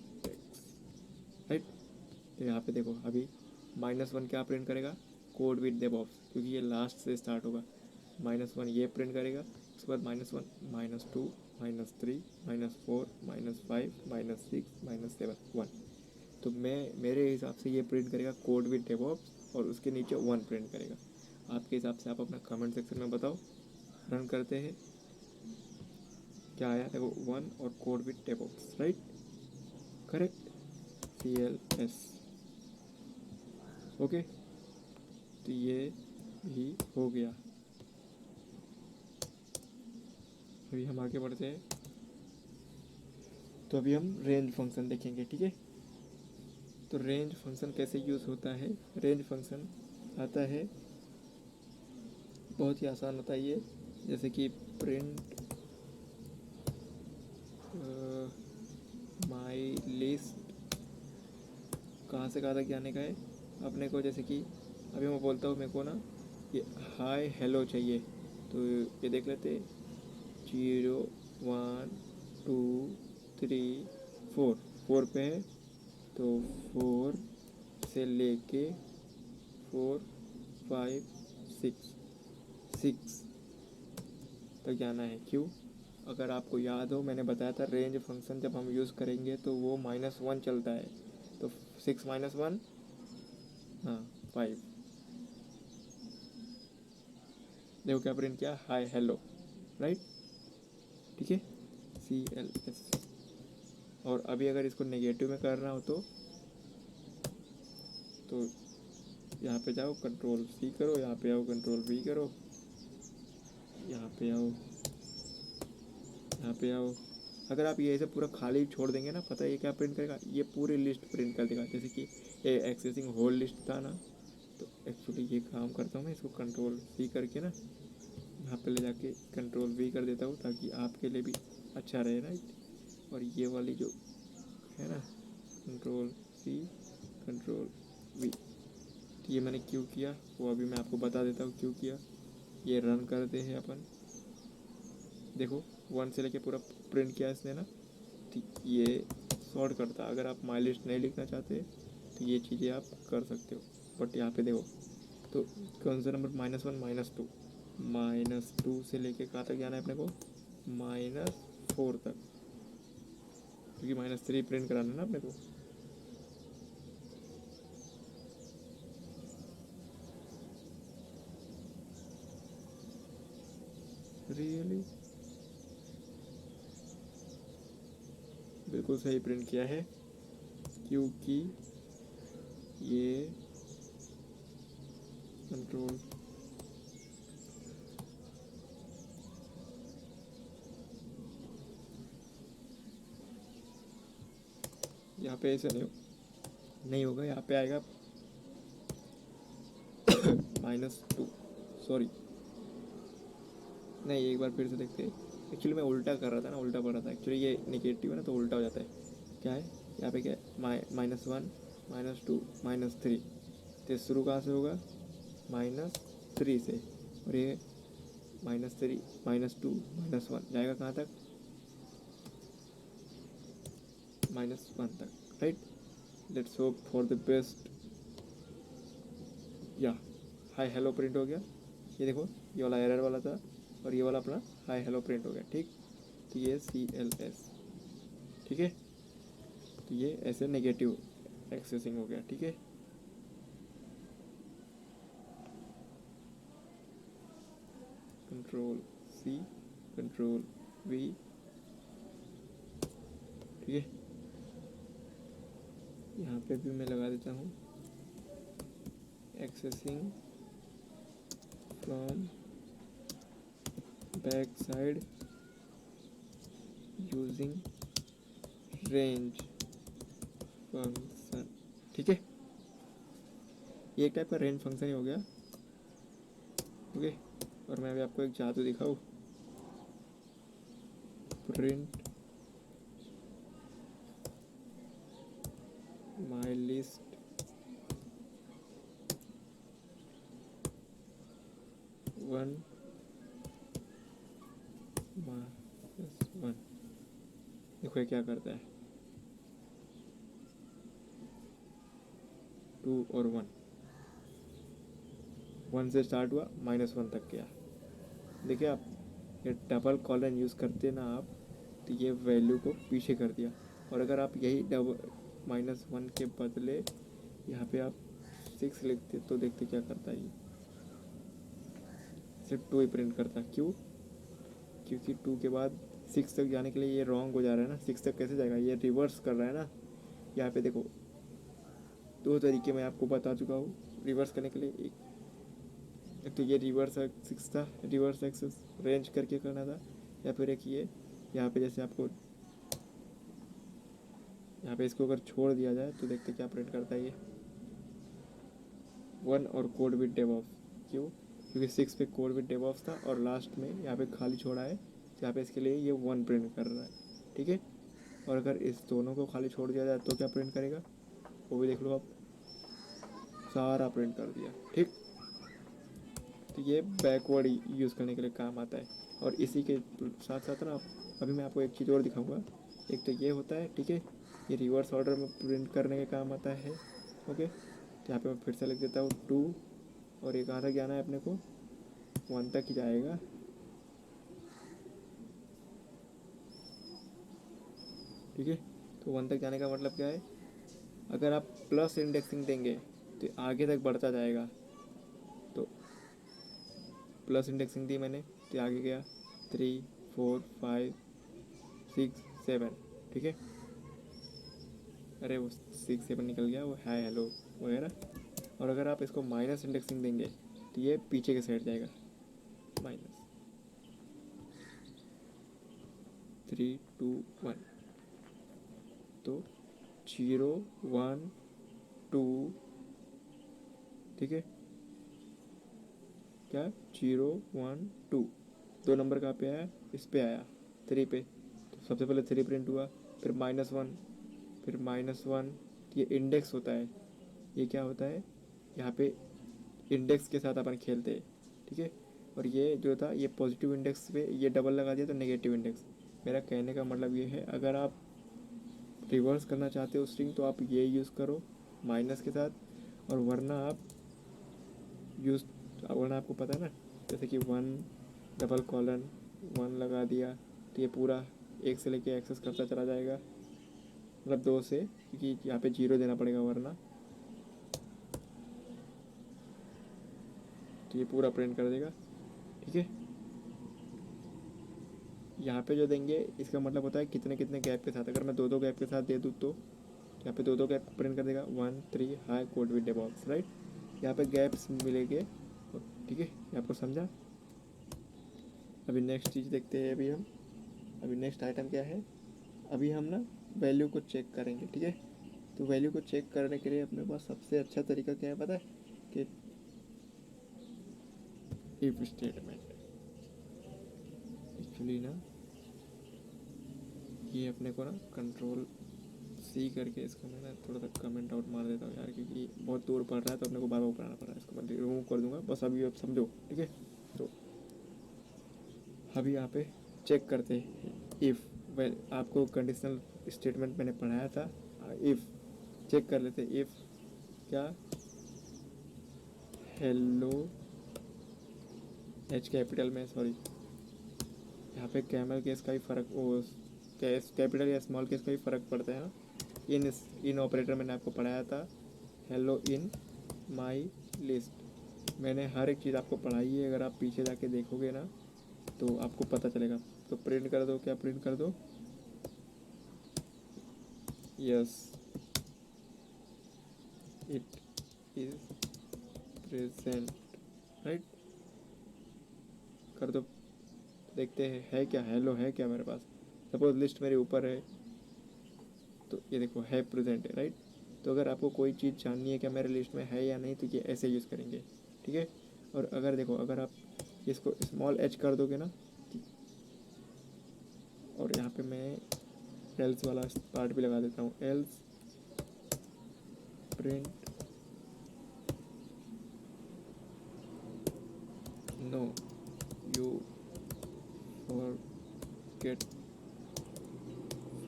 index, right. तो यहाँ पे देखो अभी -1 क्या प्रिंट करेगा, कोड विद डेवऑप्स, क्योंकि ये लास्ट से स्टार्ट होगा। -1 ये प्रिंट करेगा, उसके बाद -1 -2 -3 -4 -5 -6 -7 1। तो मेरे हिसाब से ये प्रिंट करेगा कोड विद डेवऑप्स, और उसके नीचे 1 प्रिंट करेगा। आपके हिसाब से आप अपना कमेंट सेक्शन में बताओ। रन करते हैं, क्या आया देखो, 1 और code with DevOps, right, correct, CLS, okay. तो ये भी हो गया। अभी हम आगे बढ़ते हैं। तो अभी हम रेंज फंक्शन देखेंगे, ठीक है। तो रेंज फंक्शन कैसे यूज़ होता है, रेंज फंक्शन आता है, बहुत ही आसान होता है ये। जैसे कि प्रिंट माई लिस्ट, कहाँ से कहाँ तक जाने का है अपने को। जैसे कि अभी मैं बोलता हूँ मेरे को ना ये हाय हेलो चाहिए, तो ये देख लेते, 0 1 2 3 4 पे है, तो 4 से लेके 4 5 6 तक जाना है। क्यों, अगर आपको याद हो मैंने बताया था रेंज फंक्शन जब हम यूज़ करेंगे तो वो -1 चलता है। तो 6 -1, हाँ 5, देखो क्या प्रिंट किया, हाय हेलो, राइट, ठीक है, CLS। और अभी अगर इसको नेगेटिव में करना हो तो यहाँ पे जाओ कंट्रोल C करो, यहाँ पे आओ कंट्रोल V करो, यहाँ पे आओ, यहाँ पे आओ। अगर आप ये ऐसे पूरा खाली छोड़ देंगे ना, पता है ये क्या प्रिंट करेगा, ये पूरी लिस्ट प्रिंट कर देगा। जैसे कि ये एक्सेसिंग होल लिस्ट था ना, तो एक्चुअली ये काम करता हूँ मैं, इसको कंट्रोल सी करके ना यहाँ पे ले जाके कंट्रोल वी कर देता हूँ, ताकि आपके लिए भी अच्छा रहे, राइट। और ये वाली जो है ना, कंट्रोल सी कंट्रोल वी, ये मैंने क्यों किया वो अभी मैं आपको बता देता हूँ क्यों किया। ये रन करते हैं अपन, देखो 1 से लेके पूरा प्रिंट किया इसने ना, तो ये सॉर्ट करता। अगर आप माई लिस्ट नहीं लिखना चाहते तो ये चीज़ें आप कर सकते हो। बट यहाँ पे देखो, तो कौन सा नंबर, -1 -2 से लेके कहाँ तक जाना है अपने को, -4 तक, क्योंकि -3 प्रिंट कराना है ना अपने को। रियली बिल्कुल सही प्रिंट किया है, क्योंकि ये कंट्रोल यहाँ पे ऐसे नहीं होगा, यहाँ पे आएगा -2, सॉरी नहीं, एक बार फिर से देखते हैं। एक्चुअली मैं उल्टा कर रहा था ना, उल्टा पढ़ रहा था। एक्चुअली ये निगेटिव है ना, तो उल्टा हो जाता है। क्या है यहाँ पे, क्या है -1 -2 -3, तो शुरू कहाँ से होगा, -3 से, और ये -3 -2 -1 जाएगा कहाँ तक, -1 तक, right. Let's hope for the best. या हाय हेलो प्रिंट हो गया, ये देखो, ये वाला एरर वाला था और ये वाला अपना हाय हेलो प्रिंट हो गया, ठीक। तो ये CLS, ठीक है। तो ये ऐसे नेगेटिव एक्सेसिंग हो गया, ठीक है। कंट्रोल सी कंट्रोल वी, ठीक है। यहाँ पे भी मैं लगा देता हूँ accessing from back side using range function, ठीक है। ये एक टाइप का रेंज फंक्शन ही हो गया, ओके। और मैं अभी आपको एक जादू दिखाऊँ, प्रिंट माई लिस्ट 1 -1, देखो ये क्या करता है, 2 और 1 से स्टार्ट हुआ, -1 तक गया। देखिए आप, ये डबल कॉलन यूज़ करते ना आप, तो ये वैल्यू को पीछे कर दिया। और अगर आप यही -1 के बदले यहाँ पे आप 6 लिखते, तो देखते क्या करता है, ये सिर्फ 2 ही प्रिंट करता। क्यों, क्योंकि 2 के बाद 6 तक जाने के लिए ये रॉन्ग हो जा रहा है ना। 6 तक कैसे जाएगा, ये रिवर्स कर रहा है ना। यहाँ पे देखो 2 तरीके मैं आपको बता चुका हूँ रिवर्स करने के लिए। एक तो ये रिवर्स 6 था, रिवर्स एक्सेस रेंज करके करना था, या फिर एक ये यहाँ पे जैसे आपको यहाँ पे इसको अगर छोड़ दिया जाए तो देखते क्या प्रिंट करता है ये, 1 और कोड विद डेवऑप्स। क्यों, क्योंकि 6 पे कोड विद डेवऑप्स था और लास्ट में यहाँ पे खाली छोड़ा है, तो यहाँ पे इसके लिए ये 1 प्रिंट कर रहा है, ठीक है। और अगर इस दोनों को खाली छोड़ दिया जाए तो क्या प्रिंट करेगा, वो भी देख लो आप, सारा प्रिंट कर दिया, ठीक। तो ये बैकवर्ड यूज़ करने के लिए काम आता है। और इसी के साथ साथ ना, अभी मैं आपको एक चीज़ और दिखाऊंगा। एक तो ये होता है, ठीक है, ये रिवर्स ऑर्डर में प्रिंट करने के काम आता है, ओके। तो यहाँ पे मैं फिर से लिख देता हूँ 2, और ये कहाँ तक जाना है अपने को, 1 तक ही जाएगा, ठीक है। तो 1 तक जाने का मतलब क्या है, अगर आप प्लस इंडेक्सिंग देंगे तो आगे तक बढ़ता जाएगा। तो प्लस इंडेक्सिंग दी मैंने, तो आगे गया 3 4 5 6 7, ठीक है। अरे वो 6 7 निकल गया, वो हाय हेलो वगैरह। और अगर आप इसको माइनस इंडेक्सिंग देंगे तो ये पीछे के साइड जाएगा, माइनस 3 2 1। तो 0 1 2, ठीक है, क्या 0 1 2, 2 नंबर कहाँ पे आया, इस पे आया 3 पे। तो सबसे पहले 3 प्रिंट हुआ, फिर -1, फिर -1। ये इंडेक्स होता है, ये क्या होता है, यहाँ पे इंडेक्स के साथ अपन खेलते हैं, ठीक है। और ये जो था ये पॉजिटिव इंडेक्स पे ये डबल लगा दिया तो नेगेटिव इंडेक्स। मेरा कहने का मतलब ये है, अगर आप रिवर्स करना चाहते हो स्ट्रिंग तो आप ये यूज़ करो माइनस के साथ, और वरना आप यूज़, वरना आपको पता है ना, जैसे कि 1 डबल कॉलन 1 लगा दिया तो ये पूरा 1 से लेके एक्सेस करता चला जाएगा, मतलब 2 से, क्योंकि यहाँ पे 0 देना पड़ेगा वरना, तो ये पूरा प्रिंट कर देगा, ठीक है। यहाँ पे जो देंगे इसका मतलब होता है कितने कितने गैप के साथ। अगर मैं 2 गैप के साथ दे दूँ तो यहाँ पे 2 गैप प्रिंट कर देगा, 1 3 high code with day box, right. यहाँ पे गैप्स मिलेंगे, ठीक है, ये आपको समझा। अभी नेक्स्ट चीज़ देखते हैं, अभी नेक्स्ट आइटम क्या है, अभी हम ना वैल्यू को चेक करेंगे, ठीक है। तो वैल्यू को चेक करने के लिए अपने पास सबसे अच्छा तरीका क्या है पता है, कि इफ स्टेटमेंट। एक्चुअली ना ये अपने को ना कंट्रोल C करके इसको मैं ना थोड़ा सा कमेंट आउट मार देता हूँ यार, क्योंकि बहुत दूर पड़ रहा है तो अपने को बार बार पढ़ना पड़ रहा है। इसको मैं रिमूव कर दूंगा, बस अभी आप समझो, ठीक है। तो अभी यहाँ पे चेक करते हैं इफ़, वेल आपको कंडीशनल स्टेटमेंट मैंने पढ़ाया था, इफ़ चेक कर लेते, इफ़ क्या हेलो H कैपिटल में, सॉरी यहाँ पे कैमल केस का ही फ़र्क, वो केस कैपिटल या स्मॉल केस का ही फ़र्क पड़ता है। इन ऑपरेटर मैंने आपको पढ़ाया था, हेलो इन माई लिस्ट, मैंने हर एक चीज़ आपको पढ़ाई है, अगर आप पीछे जाके देखोगे ना तो आपको पता चलेगा। तो प्रिंट कर दो, क्या प्रिंट कर दो, yes it is present, right, कर दो। देखते हैं है क्या, हेलो है क्या मेरे पास। सपोज लिस्ट मेरे ऊपर है तो ये देखो है प्रेजेंट है, राइट। तो अगर आपको कोई चीज़ जाननी है क्या मेरे लिस्ट में है या नहीं तो ये ऐसे यूज़ करेंगे, ठीक है। और अगर देखो, अगर आप इसको स्मॉल h कर दोगे ना, और यहाँ पे मैं एल्स वाला पार्ट भी लगा देता हूँ, else print no you forget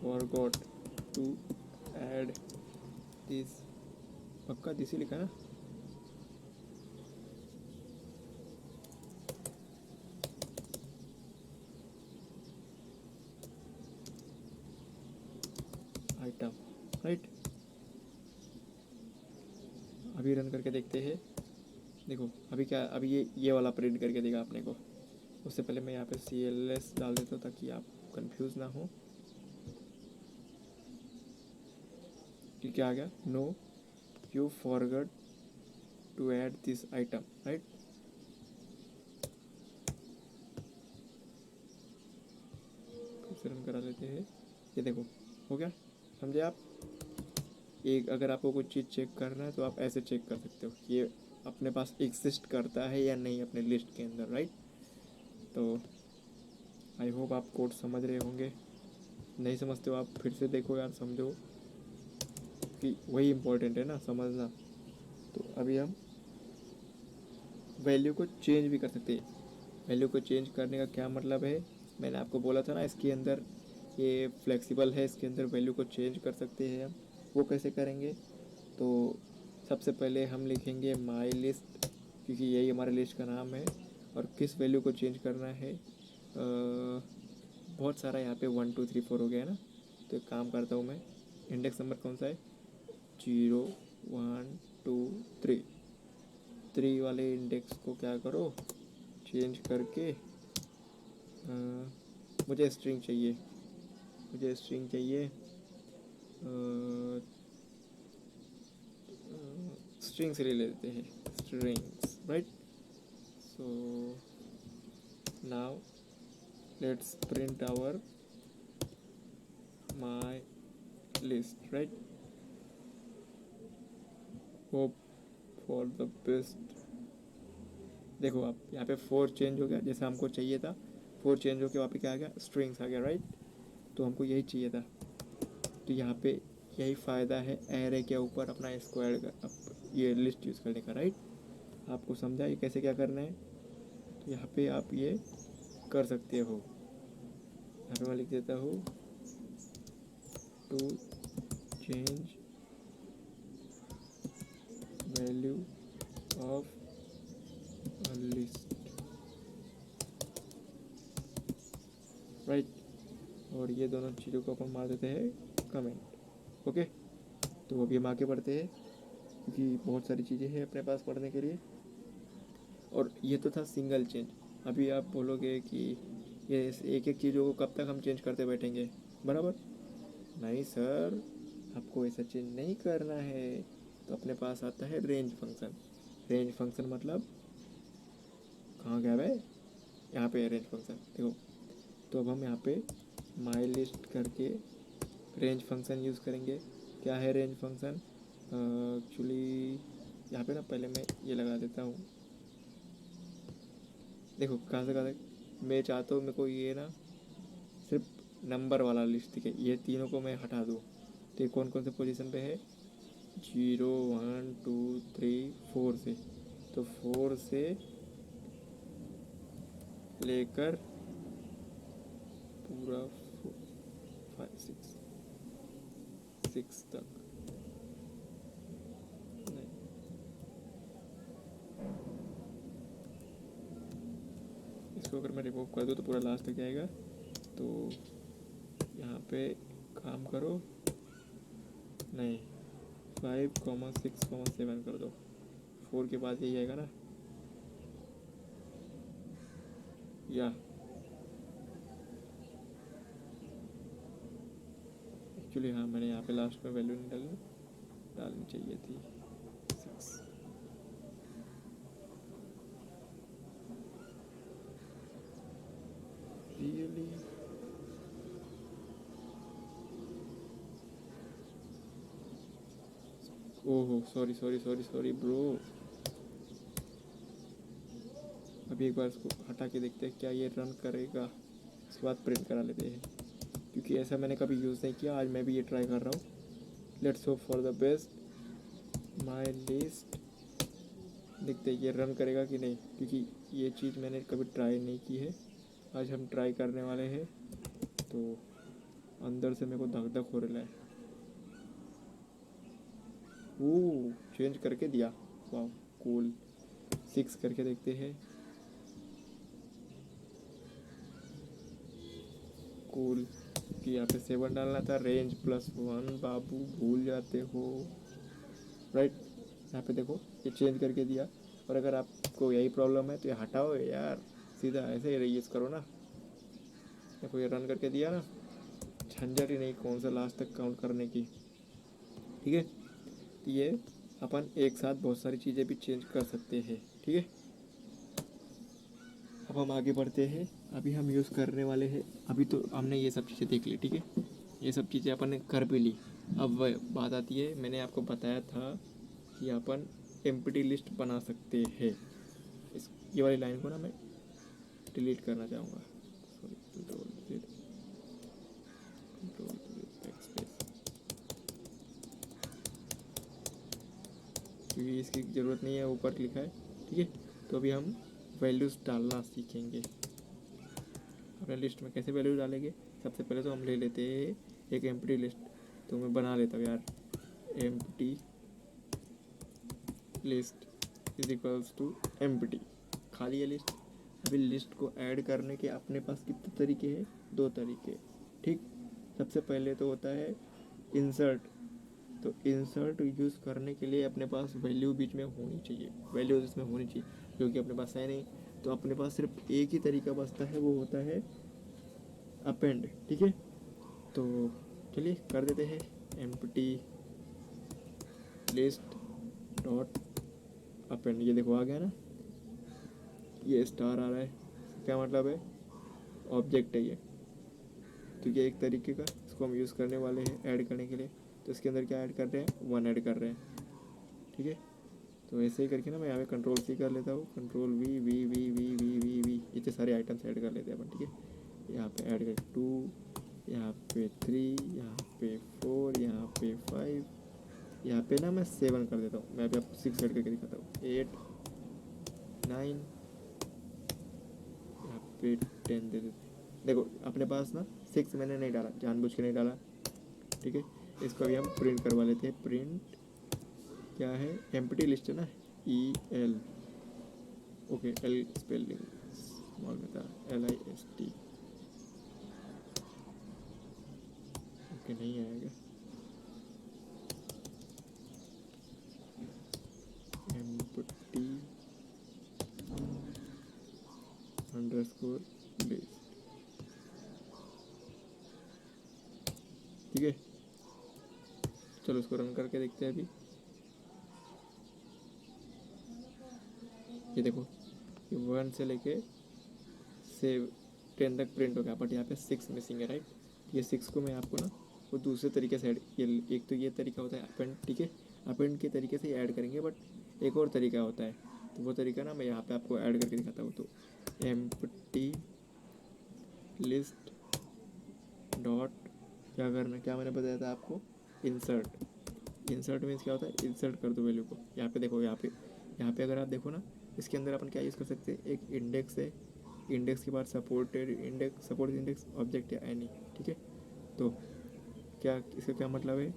forgot to add this, पक्का दिस ही लिखा ना, आइटम, राइट। अभी रन करके देखते हैं, देखो अभी क्या, अभी ये वाला प्रिंट करके देगा अपने को। उससे पहले मैं यहाँ पे CLS डाल देता हूँ ताकि आप कंफ्यूज ना हो कि क्या आ गया, no you forgot to add this item, right. फिर से रन करा लेते हैं, ये देखो हो गया, समझे आप। एक अगर आपको कोई चीज़ चेक करना है तो आप ऐसे चेक कर सकते हो कि ये अपने पास एग्जिस्ट करता है या नहीं अपने लिस्ट के अंदर, राइट। तो आई होप आप कोड समझ रहे होंगे, नहीं समझते हो आप फिर से देखो यार, समझो कि वही इम्पोर्टेंट है ना, समझना। तो अभी हम वैल्यू को चेंज भी कर सकते हैं। वैल्यू को चेंज करने का क्या मतलब है, मैंने आपको बोला था ना, इसके अंदर ये फ्लेक्सिबल है, इसके अंदर वैल्यू को चेंज कर सकते हैं हम। वो कैसे करेंगे, तो सबसे पहले हम लिखेंगे माई लिस्ट, क्योंकि यही हमारे लिस्ट का नाम है। और किस वैल्यू को चेंज करना है, बहुत सारा यहाँ पे 1 2 3 4 हो गया है ना। तो एक काम करता हूँ मैं, इंडेक्स नंबर कौन सा है, 0 1 2 3, 3 वाले इंडेक्स को क्या करो, चेंज करके मुझे स्ट्रिंग चाहिए, मुझे स्ट्रिंग चाहिए, स्ट्रिंग से ले लेते हैं, strings, right. So now let's print our my list, right. Hope for the best. देखो आप यहाँ पे 4 चेंज हो गया जैसा हमको चाहिए था। 4 चेंज हो के वहाँ पे क्या आ गया, स्ट्रिंग्स आ गया, राइट। तो हमको यही चाहिए था। तो यहाँ पे यही फ़ायदा है एरे के ऊपर अपना स्क्वायर का, ये लिस्ट यूज़ करने का, राइट। आपको समझा ये कैसे क्या करना है। तो यहाँ पे आप ये कर सकते हो। यहाँ पे मैं लिख देता हूँ to change value of a list, right. और ये दोनों चीज़ों को अपन मार देते हैं कमेंट, ओके। तो अभी हम आगे बढ़ते हैं क्योंकि बहुत सारी चीज़ें हैं अपने पास पढ़ने के लिए। और ये तो था सिंगल चेंज। अभी आप बोलोगे कि ये एक एक चीज़ों को कब तक हम चेंज करते बैठेंगे, बराबर। नहीं सर, आपको ऐसा चेंज नहीं करना है। तो अपने पास आता है रेंज फंक्शन। रेंज फंक्शन मतलब कहाँ गया भाई, यहाँ पे है रेंज फंक्शन, देखो। तो अब हम यहाँ पे माई लिस्ट करके रेंज फंक्शन यूज़ करेंगे। क्या है रेंज फंक्शन, एक्चुअली यहाँ पे ना पहले मैं ये लगा देता हूँ। देखो कहाँ से मैं चाहता हूँ मेरे को ये ना सिर्फ नंबर वाला लिस्ट दिखे, ये तीनों को मैं हटा दूँ। तो ये कौन कौन से पोजीशन पे है, 0 1 2 3 4 से। तो 4 से लेकर पूरा 5 6 तक। नहीं, इसको अगर मैं रिमूव कर दूँ तो पूरा लास्ट तक जाएगा। तो यहाँ पे काम करो, नहीं 5 6 7 कर दो। 4 के बाद यही आएगा ना, या एक्चुअली हाँ मैंने यहाँ पे लास्ट में वैल्यू नहीं डालनी चाहिए थी 6। रियली ओहो सॉरी ब्रो। अभी एक बार इसको हटा के देखते हैं क्या ये रन करेगा, उसके बाद प्रिंट करा लेते हैं क्योंकि ऐसा मैंने कभी यूज़ नहीं किया। आज मैं भी ये ट्राई कर रहा हूँ। Let's hope for the best. My list, देखते हैं ये रन करेगा कि नहीं, क्योंकि ये चीज़ मैंने कभी ट्राई नहीं की है। आज हम ट्राई करने वाले हैं। तो अंदर से मेरे को धक धक हो रहा है। वो चेंज करके दिया, वाह कूल। 6 करके देखते हैं, कूल। कि यहाँ पे 7 डालना था, रेंज +1 बाबू भूल जाते हो, राइट। यहाँ पे देखो ये चेंज करके दिया। और अगर आपको यही प्रॉब्लम है तो ये हटाओ यार, सीधा ऐसे ही यूज़ करो ना। देखो ये रन करके दिया ना, झंझट ही नहीं कौन सा लास्ट तक काउंट करने की, ठीक है। तो ये अपन एक साथ बहुत सारी चीज़ें भी चेंज कर सकते हैं, ठीक है। अब हम आगे बढ़ते हैं। अभी हम यूज़ करने वाले हैं, अभी तो हमने ये सब चीज़ें देख ली, ठीक है। ये सब चीज़ें अपन ने कर भी ली। अब वह बात आती है, मैंने आपको बताया था कि अपन एम्प्टी लिस्ट बना सकते हैं। इस ये वाली लाइन को ना मैं डिलीट करना चाहूँगा, सॉरी कंट्रोल बैकस्पेस, क्योंकि इसकी ज़रूरत नहीं है, ऊपर लिखा है, ठीक है। तो अभी हम वैल्यूज़ डालना सीखेंगे अपने लिस्ट में। कैसे वैल्यू डालेंगे, सबसे पहले तो हम ले लेते हैं एक एम्प्टी लिस्ट। तो मैं बना लेता हूँ यार, empty list is equals to empty, खाली है लिस्ट। अभी लिस्ट को ऐड करने के अपने पास कितने तरीके हैं, 2 तरीके, ठीक। सबसे पहले तो होता है इंसर्ट। तो इंसर्ट यूज़ करने के लिए अपने पास वैल्यू बीच में होनी चाहिए, वैल्यूज इसमें होनी चाहिए, जो कि अपने पास है नहीं। तो अपने पास सिर्फ एक ही तरीका बचता है, वो होता है अपेंड, ठीक है। तो चलिए कर देते हैं, एम्प्टी लिस्ट डॉट अपेंड। ये देखो आ गया ना, ये स्टार आ रहा है, क्या मतलब है, ऑब्जेक्ट है ये। तो ये एक तरीके का, इसको हम यूज़ करने वाले हैं ऐड करने के लिए। तो इसके अंदर क्या ऐड कर रहे हैं, 1 ऐड कर रहे हैं, ठीक है। तो ऐसे ही करके ना मैं यहाँ पे कंट्रोल सी कर लेता हूँ, control v v v v v v v इतने सारे आइटम्स ऐड कर लेते हैं अपन, ठीक है। यहाँ पे ऐड कर 2, यहाँ पे 3, यहाँ पे 4, यहाँ पे 5, यहाँ पे ना मैं 7 कर देता हूँ। मैं अभी आपको 6 ऐड करके दिखाता हूँ, 8, 9, यहाँ पे 10 दे देते। देखो अपने पास ना 6 मैंने नहीं डाला, जानबूझ के नहीं डाला, ठीक है। इसको अभी हम प्रिंट करवा लेते हैं। प्रिंट क्या है, एम्प्टी लिस्ट है ना, EL, okay, L spelling small में था, LIST, ओके नहीं आएगा, एम्प्टी अंडरस्कोर लिस्ट, ठीक है। चलो इसको रन करके देखते हैं अभी। ये देखो, ये 1 से लेके 10 तक प्रिंट हो गया, बट यहाँ पे 6 मिसिंग है, राइट। ये 6 को मैं आपको ना वो दूसरे तरीके से ऐड, ये एक तो ये तरीका होता है अपेंड, ठीक है, अपेंड के तरीके से ऐड करेंगे, बट एक और तरीका होता है, तो वो तरीका ना मैं यहाँ पे आपको ऐड करके दिखाता हूँ। तो एम्प्टी लिस्ट डॉट, क्या करना, क्या मैंने बताया था आपको, इंसर्ट। इंसर्ट मीन्स क्या होता है, इंसर्ट कर दो वैल्यू को। यहाँ पे देखो, यहाँ पे अगर आप देखो ना, इसके अंदर अपन क्या यूज़ कर सकते हैं, एक इंडेक्स है, इंडेक्स के बाद supported index, support index, object या एनी, ठीक है। तो क्या इसका क्या मतलब है,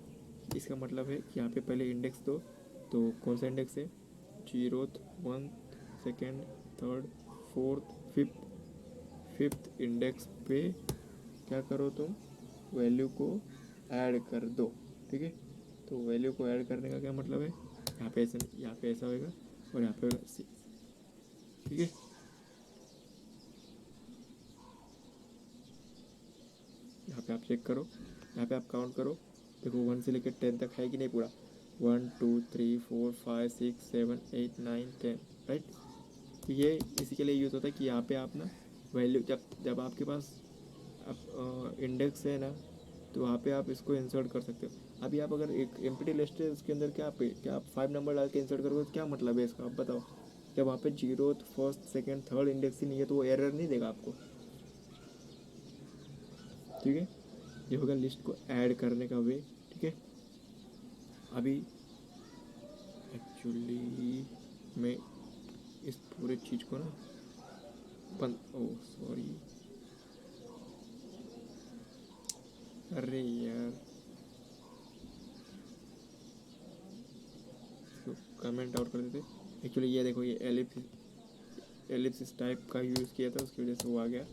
इसका मतलब है कि यहाँ पे पहले इंडेक्स दो, तो कौन सा इंडेक्स है, 0th 1th 2nd 3rd 4th 5th index पे क्या करो तुम, वैल्यू को ऐड कर दो, ठीक है। तो वैल्यू को ऐड करने का क्या मतलब है, यहाँ पे ऐसा होएगा और यहाँ पे होगा 6, ठीक है। यहाँ पे आप चेक करो, यहाँ पे आप काउंट करो, देखो 1 से लेकर 10 तक है कि नहीं पूरा, 1 2 3 4 5 6 7 8 9 10, राइट। तो ये इसी के लिए यूज़ होता है कि यहाँ पे आप ना वैल्यू, जब आपके पास आप इंडेक्स है ना, तो वहाँ पे आप इसको इंसर्ट कर सकते हो। अभी आप अगर एक एम्प्टी लिस्ट है उसके अंदर क्या आप 5 नंबर डाल के इंसर्ट करोगे तो क्या मतलब है इसका, आप बताओ। जब वहाँ पे 0th 1st 2nd 3rd index ही नहीं है तो वो एरर नहीं देगा आपको, ठीक है। ये होगा लिस्ट को ऐड करने का वे, ठीक है। अभी एक्चुअली मैं इस पूरे चीज़ को ना ओह सॉरी, अरे यार, इसको कमेंट आउट कर देते। एक्चुअली ये देखो, ये एलिप्स इस टाइप का यूज़ किया था, उसकी वजह से वो आ गया,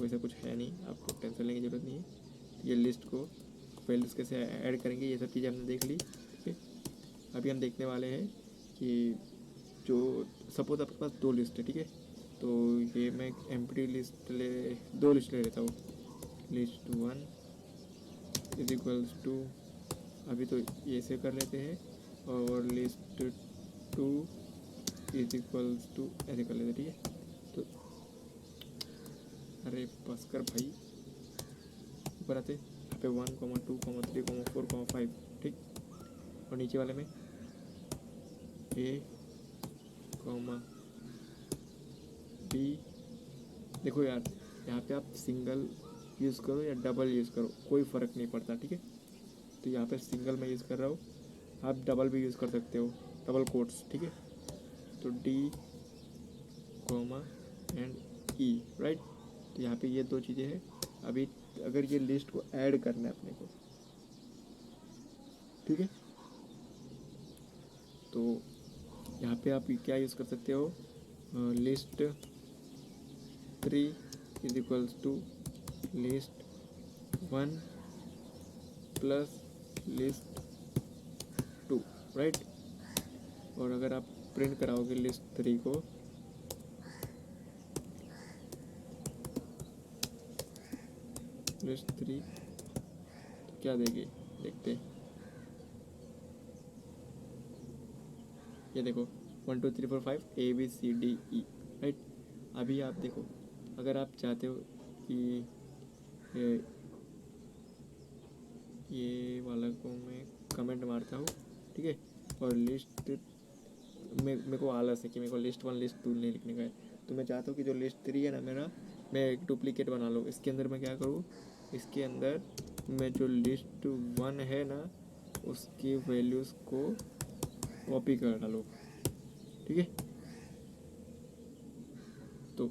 वैसा कुछ है नहीं, आपको टेंशन लेने की ज़रूरत नहीं है। ये लिस्ट को पहले कैसे ऐड करेंगे, ये सब चीज़ें हमने देख ली, ठीक है। अभी हम देखने वाले हैं कि जो सपोज आपके पास 2 लिस्ट है, ठीक है। तो ये मैं एम्प्टी लिस्ट 2 लिस्ट ले लेता हूँ, लिस्ट 1 इज इक्वल्स टू, अभी तो ये से कर लेते हैं, और लिस्ट 2 इज इक्वल्स टू ऐसे कर लेते हैं, ठीक है। तो अरे बस कर भाई, ऊपर आते यहाँ पे 1 2 3 4 5, ठीक। और नीचे वाले में A B, देखो यार, यहाँ पे आप सिंगल यूज़ करो या डबल यूज़ करो कोई फ़र्क नहीं पड़ता, ठीक है। तो यहाँ पे सिंगल मैं यूज़ कर रहा हूँ, आप डबल भी यूज़ कर सकते हो, डबल कोट्स, ठीक है। तो D एंड E, राइट। तो यहाँ पे ये 2 चीज़ें हैं। अभी अगर ये लिस्ट को ऐड करना है अपने को, ठीक है, तो यहाँ पे आप क्या यूज़ कर सकते हो, list 3 is equals to list 1 plus list 2, right. और अगर आप प्रिंट कराओगे लिस्ट 3 को, लिस्ट 3 तो क्या देगी, देखते हैं। ये देखो 1 2 3 4 5 ABCDE, राइट। अभी आप देखो, अगर आप चाहते हो कि ये वाला को मैं कमेंट मारता हूँ, ठीक है। और लिस्ट मेरे को आलस है कि मेरे को लिस्ट 1 लिस्ट 2 नहीं लिखने का है, तो मैं चाहता हूँ कि जो लिस्ट 3 है ना मेरा, मैं एक डुप्लीकेट बना लूँ। इसके अंदर मैं क्या करूँ, इसके अंदर मैं जो लिस्ट 1 है ना उसकी वैल्यूज़ को कॉपी कर डालूँ, ठीक है। तो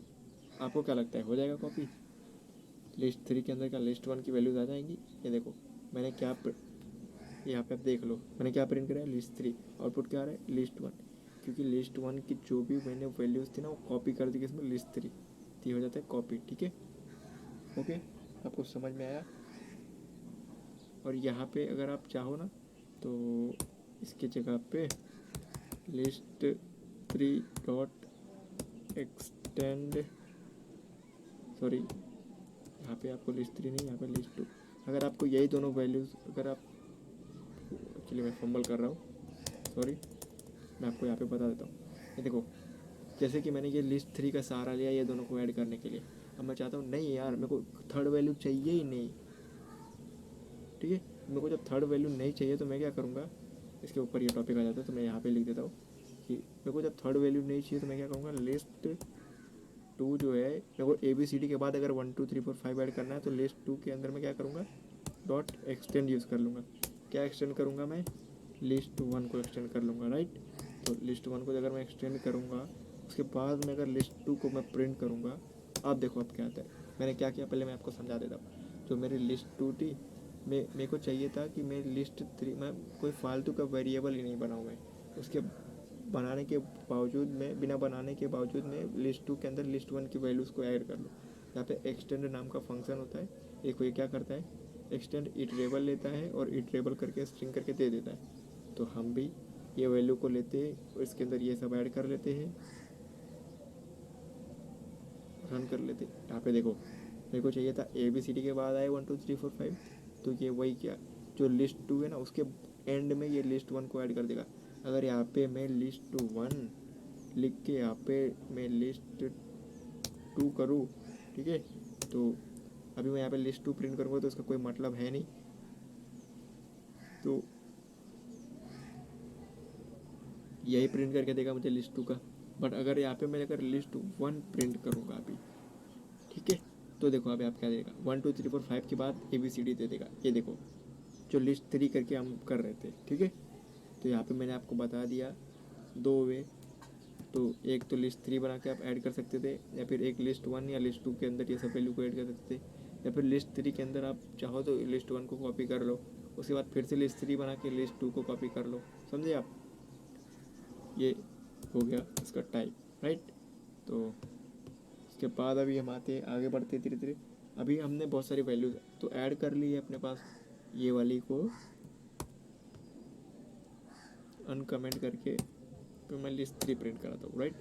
आपको क्या लगता है, हो जाएगा कॉपी? लिस्ट 3 के अंदर का लिस्ट 1 की वैल्यूज़ आ जाएंगी। ये देखो मैंने क्या यहाँ पे आप देख लो मैंने क्या प्रिंट करा है, लिस्ट 3। आउटपुट क्या आ रहा है, लिस्ट 1, क्योंकि लिस्ट 1 की जो भी मैंने वैल्यूज़ थी ना वो कॉपी कर दी किसमें, लिस्ट 3, तो ये हो जाता है कॉपी, ठीक है। ओके, आपको समझ में आया? और यहाँ पे अगर आप चाहो ना तो इसकी जगह पे लिस्ट 3 डॉट एक्सटेंड, सॉरी यहाँ पे आपको लिस्ट 3 नहीं, यहाँ पे लिस्ट 2, अगर आपको यही दोनों वैल्यूज़, अगर आप, एक्चुअली मैं फंबल कर रहा हूँ, सॉरी, मैं आपको यहाँ पे बता देता हूँ। ये देखो जैसे कि मैंने ये लिस्ट 3 का सहारा लिया ये दोनों को ऐड करने के लिए। अब मैं चाहता हूँ नहीं यार मेरे को थर्ड वैल्यू चाहिए ही नहीं, ठीक है। मेरे को जब थर्ड वैल्यू नहीं चाहिए तो मैं क्या करूँगा, इसके ऊपर ये टॉपिक आ जाता है तो मैं यहाँ पे लिख देता हूँ कि मेरे को जब थर्ड वैल्यू नहीं चाहिए तो मैं क्या करूँगा, लिस्ट 2 जो है मेरे को ABCD के बाद अगर 1 2 3 4 5 ऐड करना है तो लिस्ट 2 के अंदर मैं क्या करूँगा, डॉट एक्सटेंड यूज़ कर लूँगा। क्या एक्सटेंड करूँगा मैं, लिस्ट 1 को एक्सटेंड कर लूँगा, राइट। तो लिस्ट 1 को अगर मैं एक्सटेंड करूँगा उसके बाद में अगर लिस्ट 2 को मैं प्रिंट करूँगा, आप देखो अब क्या आता है। मैंने क्या किया पहले मैं आपको समझा देता हूँ। जो मेरी लिस्ट 2 थी मेरे को चाहिए था कि मैं लिस्ट 3 में कोई फालतू का वेरिएबल ही नहीं बनाऊँ मैं, उसके बनाने के बावजूद में, बिना बनाने के बावजूद में लिस्ट 2 के अंदर लिस्ट 1 की वैल्यूज़ को ऐड कर लूँ। यहाँ पे एक्सटेंड नाम का फंक्शन होता है, एक ये क्या करता है, एक्सटेंड इटरेबल लेता है और इटरेबल करके स्ट्रिंग करके दे देता है। तो हम भी ये वैल्यू को लेते हैं और इसके अंदर ये सब ऐड कर लेते हैं, रन कर लेते। यहाँ पे देखो मेरे को चाहिए था ABCD के बाद आए 1 2 3 4 5, तो ये वही क्या, जो लिस्ट 2 है ना उसके एंड में ये लिस्ट 1 को ऐड कर देगा। अगर यहाँ पे मैं लिस्ट 1 लिख के यहाँ पे मैं लिस्ट 2 करूँ, ठीक है, तो अभी मैं यहाँ पे लिस्ट 2 प्रिंट करूँगा तो उसका कोई मतलब है नहीं, तो यही प्रिंट करके देगा मुझे लिस्ट 2 का। बट अगर यहाँ पे मैं अगर लिस्ट 1 प्रिंट करूँगा अभी, ठीक है, तो देखो अभी आप क्या देगा, 1 2 3 4 5 के बाद ABCD दे देगा। ये देखो जो लिस्ट 3 करके हम कर रहे थे, ठीक है। तो यहाँ पे मैंने आपको बता दिया 2 वे, तो एक तो लिस्ट 3 बना के आप ऐड कर सकते थे, या फिर एक लिस्ट 1 या लिस्ट 2 के अंदर ये सब वैल्यू को ऐड कर सकते थे, या फिर लिस्ट 3 के अंदर आप चाहो तो लिस्ट 1 को कॉपी कर लो, उसके बाद फिर से लिस्ट 3 बना के लिस्ट 2 को कॉपी कर लो, समझे आप। ये हो गया इसका टाइप, राइट। तो उसके बाद अभी हम आते आगे बढ़ते धीरे धीरे। अभी हमने बहुत सारी वैल्यूज तो ऐड कर ली है अपने पास, ये वाली को अनकमेंट करके फिर मैं लिस्ट 3 प्रिंट कराता हूँ, राइट।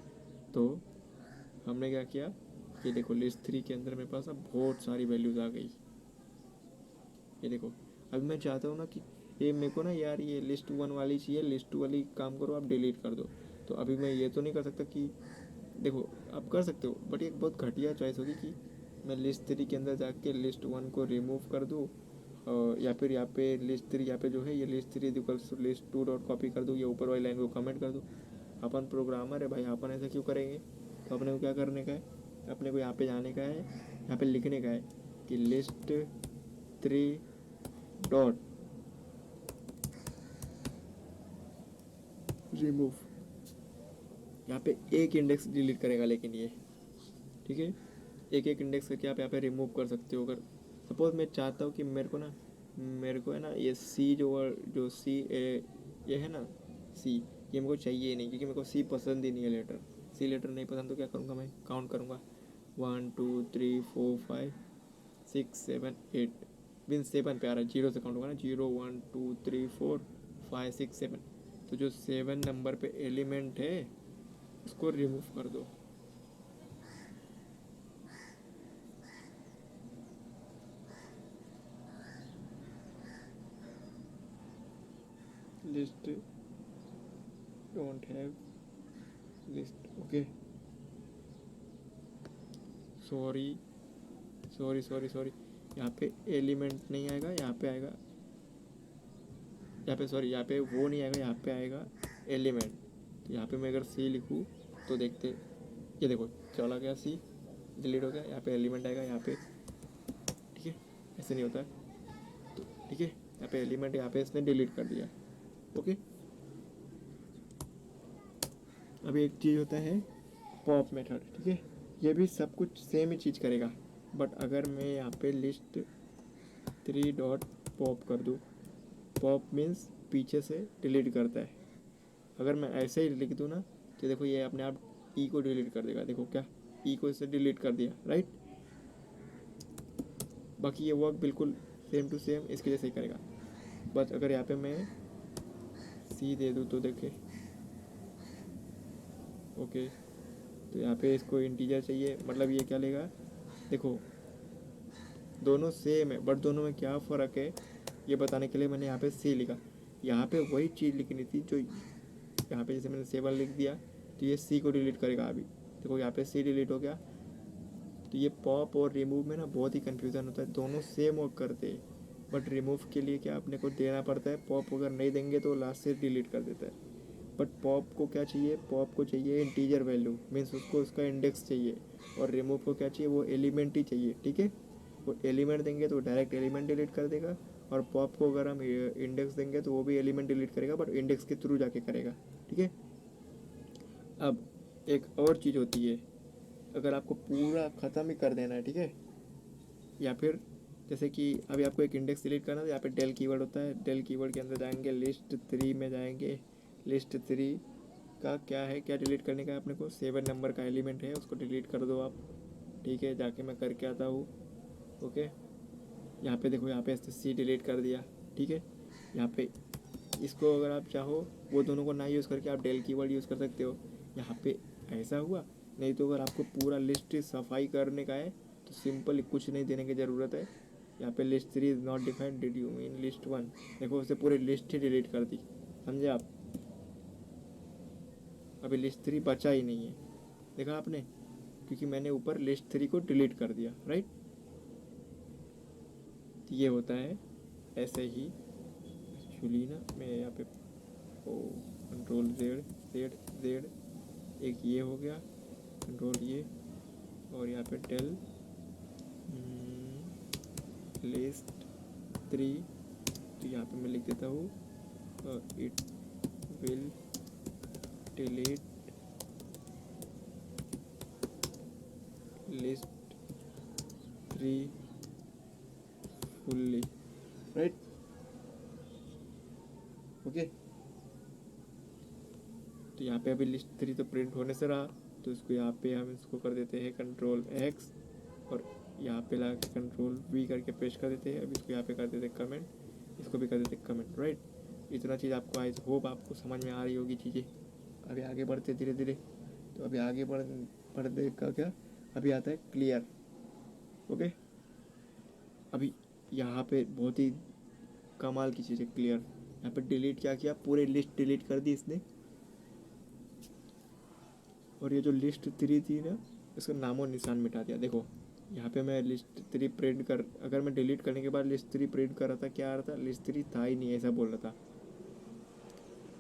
तो हमने क्या किया, ये देखो लिस्ट 3 के अंदर मेरे पास अब बहुत सारी वैल्यूज आ गई। ये देखो अभी मैं चाहता हूँ ना कि ये मेरे को ना यार ये लिस्ट 1 वाली चाहिए, लिस्ट 2 वाली काम करो आप डिलीट कर दो। तो अभी मैं ये तो नहीं कर सकता कि, देखो आप कर सकते हो बट ये बहुत घटिया चॉइस होगी कि मैं लिस्ट 3 के अंदर जाके लिस्ट 1 को रिमूव कर दूँ, या फिर यहाँ पे लिस्ट 3 यहाँ पे जो है ये list 3 equals to list 2 dot copy कर दूँ, ये ऊपर वाली लाइन को कमेंट कर दूँ। अपन प्रोग्रामर है भाई, अपन ऐसा क्यों करेंगे। तो अपने को क्या करने का है, अपने को यहाँ पे जाने का है, यहाँ पे लिखने का है कि लिस्ट 3 डॉट रिमूव, यहाँ पे एक इंडेक्स डिलीट करेगा लेकिन ये, ठीक है, एक एक इंडेक्स करके आप यहाँ पे रिमूव कर सकते हो। अगर सपोज मैं चाहता हूँ कि मेरे को है ना ये सी जो सी ये है ना सी, ये मेरे को चाहिए ही नहीं क्योंकि मेरे को सी पसंद ही नहीं है लेटर। सी लेटर नहीं पसंद तो क्या करूँगा, मैं काउंट करूँगा 1 2 3 4 5 6 7 8, बिन 7 पे आ रहा है, 0 से काउंट होगा ना, 0 1 2 3 4 5 6 7, तो जो 7 नंबर पे एलिमेंट है उसको रिमूव कर दो। List don't have list, okay, sorry sorry sorry sorry, यहाँ पे एलिमेंट नहीं आएगा, यहाँ पे आएगा यहाँ पे सॉरी, यहाँ पे वो नहीं आएगा, यहाँ पे आएगा एलिमेंट। तो यहाँ पे मैं अगर सी लिखूँ तो देखते, ये देखो चला गया सी, डिलीट हो गया, यहाँ पे एलिमेंट आएगा यहाँ पे, ठीक है। ऐसे नहीं होता है, तो ठीक है, यहाँ पे एलिमेंट, यहाँ पे इसने डिलीट कर दिया। ओके, अभी एक चीज़ होता है पॉप मेथड, ठीक है। ये भी सब कुछ सेम ही चीज़ करेगा, बट अगर मैं यहाँ पे लिस्ट 3 डॉट पॉप कर दूँ, पॉप मीन्स पीछे से डिलीट करता है। अगर मैं ऐसे ही लिख दूँ ना, तो देखो ये अपने आप ई को डिलीट कर देगा। देखो क्या, ई को इससे डिलीट कर दिया, राइट। बाकी ये वर्क बिल्कुल सेम टू सेम इसके जैसे ही करेगा। बट अगर यहाँ पे मैं सी दे दूँ तो देखे, ओके, तो यहाँ पे इसको इंटीजर चाहिए, मतलब ये क्या लेगा, देखो दोनों सेम है, बट दोनों में क्या फ़र्क है ये बताने के लिए मैंने यहाँ पे सी लिखा। यहाँ पे वही चीज़ लिखनी थी जो यहाँ पे, जैसे मैंने 7 लिख दिया, तो ये सी को डिलीट करेगा। अभी देखो यहाँ पे सी डिलीट हो गया। तो ये पॉप और रिमूव में ना बहुत ही कन्फ्यूज़न होता है, दोनों सेम वर्क करते हैं, बट रिमूव के लिए क्या अपने को देना पड़ता है, पॉप अगर नहीं देंगे तो लास्ट से डिलीट कर देता है। बट पॉप को क्या चाहिए, पॉप को चाहिए इंटीजर वैल्यू, मीन्स उसको उसका इंडेक्स चाहिए, और रिमूव को क्या चाहिए, वो एलिमेंट ही चाहिए, ठीक है। वो एलिमेंट देंगे तो डायरेक्ट एलिमेंट डिलीट कर देगा, और पॉप को अगर हम इंडेक्स देंगे तो वो भी एलिमेंट डिलीट करेगा, बट इंडेक्स के थ्रू जाके करेगा, ठीक है। अब एक और चीज़ होती है, अगर आपको पूरा ख़त्म ही कर देना है, ठीक है, या फिर जैसे कि अभी आपको एक इंडेक्स डिलीट करना है, तो यहाँ पे डेल कीवर्ड होता है, डेल कीवर्ड के अंदर जाएंगे, लिस्ट 3 में जाएंगे, लिस्ट 3 का क्या है, क्या डिलीट करने का है अपने को, 7 नंबर का एलिमेंट है, उसको डिलीट कर दो आप, ठीक है। जाके मैं करके आता हूँ, ओके। यहाँ पे देखो, यहाँ पे सी डिलीट कर दिया, ठीक है। यहाँ पे इसको अगर आप चाहो वो दोनों को ना यूज़ करके आप डेल कीवर्ड यूज़ कर सकते हो। यहाँ पे ऐसा हुआ, नहीं तो अगर आपको पूरा लिस्ट सफाई करने का है तो सिंपल कुछ नहीं देने की ज़रूरत है। यहाँ पे list 3 is not defined, did you mean list 1, देखो उसे पूरी लिस्ट ही डिलीट कर दी, समझे आप। अभी लिस्ट 3 बचा ही नहीं है, देखा आपने, क्योंकि मैंने ऊपर लिस्ट 3 को डिलीट कर दिया, राइट। तो ये होता है ऐसे ही। एक्चुअली ना मैं यहाँ पे ओ कंट्रोल जेड जेड जेड, एक ये हो गया, कंट्रोल ये, और यहाँ पे डेल लिस्ट 3, तो यहाँ पे मैं लिख देता हूँ it will delete list 3 fully, right, okay. तो यहाँ पे अभी लिस्ट 3 तो प्रिंट होने से रहा, तो इसको यहाँ पे हम इसको कर देते हैं कंट्रोल एक्स, और यहाँ पे ला के कंट्रोल वी करके पेस्ट कर देते हैं। अभी इसको यहाँ पे कर देते हैं कमेंट, इसको भी कर देते हैं कमेंट, राइट। इतना चीज़ आपको आई होप आपको समझ में आ रही होगी चीज़ें। अभी आगे बढ़ते धीरे धीरे, तो अभी आगे बढ़ने का क्या, अभी आता है क्लियर, ओके। अभी यहाँ पे बहुत ही कमाल की चीज़ है क्लियर। यहाँ पे डिलीट क्या किया, पूरे लिस्ट डिलीट कर दी इसने, और ये जो लिस्ट 3 थी ना, इसका नामो निशान मिटा दिया। देखो यहाँ पे मैं लिस्ट 3 प्रिंट कर, अगर मैं डिलीट करने के बाद लिस्ट 3 प्रिंट कर रहा था, क्या आ रहा था, लिस्ट 3 था ही नहीं, ऐसा बोल रहा था,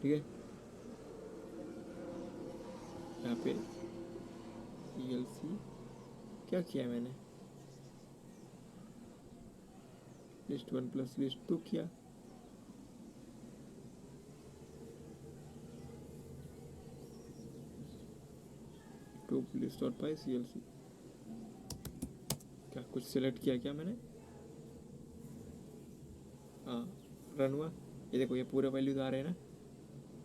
ठीक है। यहाँ पे ELC क्या किया मैंने, लिस्ट 1 प्लस लिस्ट 2 किया, two list dot pi CLC, क्या कुछ सिलेक्ट किया क्या मैंने, हाँ रन हुआ। ये देखो ये पूरे वैल्यूज आ रहे हैं ना,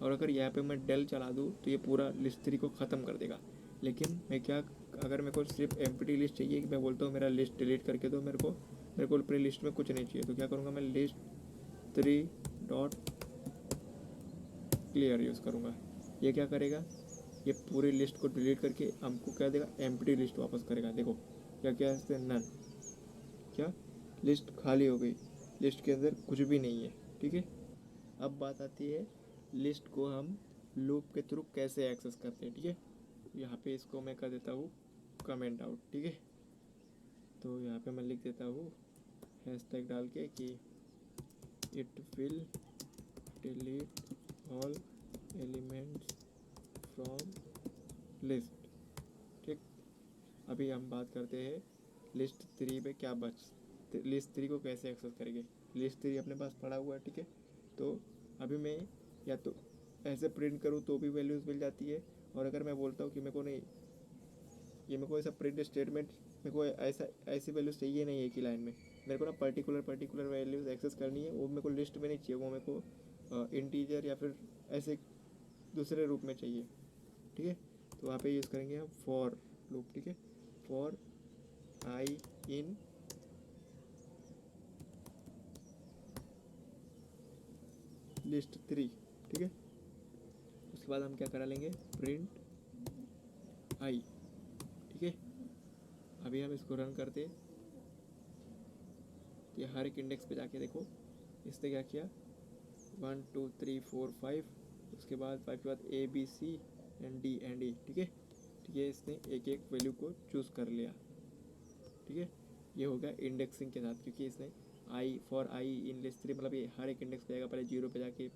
और अगर यहाँ पे मैं डेल चला दूँ तो ये पूरा लिस्ट 3 को ख़त्म कर देगा। लेकिन मैं क्या, अगर मेरे को सिर्फ एम्प्टी लिस्ट चाहिए, कि मैं बोलता हूँ मेरा लिस्ट डिलीट करके दो, मेरे को अपनी लिस्ट में कुछ नहीं चाहिए, तो क्या करूँगा, मैं लिस्ट 3 डॉट क्लियर यूज़ करूँगा। ये क्या करेगा, ये पूरी लिस्ट को डिलीट करके हमको क्या देगा, एम्प्टी लिस्ट वापस करेगा। देखो क्या क्या है, नन, क्या लिस्ट खाली हो गई, लिस्ट के अंदर कुछ भी नहीं है, ठीक है। अब बात आती है लिस्ट को हम लूप के थ्रू कैसे एक्सेस करते हैं, ठीक है। यहाँ पे इसको मैं कर देता हूँ कमेंट आउट, ठीक है। तो यहाँ पे मैं लिख देता हूँ हैशटैग डाल के कि it will delete all elements from list. ठीक, अभी हम बात करते हैं लिस्ट 3 पे क्या लिस्ट 3 को कैसे एक्सेस करेंगे। लिस्ट 3 अपने पास पड़ा हुआ है, ठीक है। तो अभी मैं या तो ऐसे प्रिंट करूँ तो भी वैल्यूज़ मिल जाती है, और अगर मैं बोलता हूँ कि मेरे को नहीं, ये मेरे को ऐसा प्रिंट स्टेटमेंट, मेरे को ऐसी वैल्यूज़ चाहिए नहीं एक ही लाइन में, मेरे को ना पर्टिकुलर वैल्यूज़ एक्सेस करनी है, वो मेरे को लिस्ट में नहीं चाहिए, वो मेरे को इंटीजर या फिर ऐसे दूसरे रूप में चाहिए, ठीक है। तो वहाँ पे यूज़ करेंगे हम फॉर लूप, ठीक है। फॉर आई इन लिस्ट 3, ठीक है। उसके बाद हम क्या करा लेंगे, प्रिंट आई, ठीक है। अभी हम इसको रन करते, ये हर एक इंडेक्स पे जाके देखो इसने क्या किया, 1 2 3 4 5, उसके बाद 5 के बाद A B C and D and E, ठीक है। ठीक है, इसने एक एक वैल्यू को चूज़ कर लिया, ठीक है। ये हो गया इंडेक्सिंग के साथ, क्योंकि इसने I for I in list 3 मतलब ये हर एक इंडेक्स पे जाएगा, पहले 0 पे जाके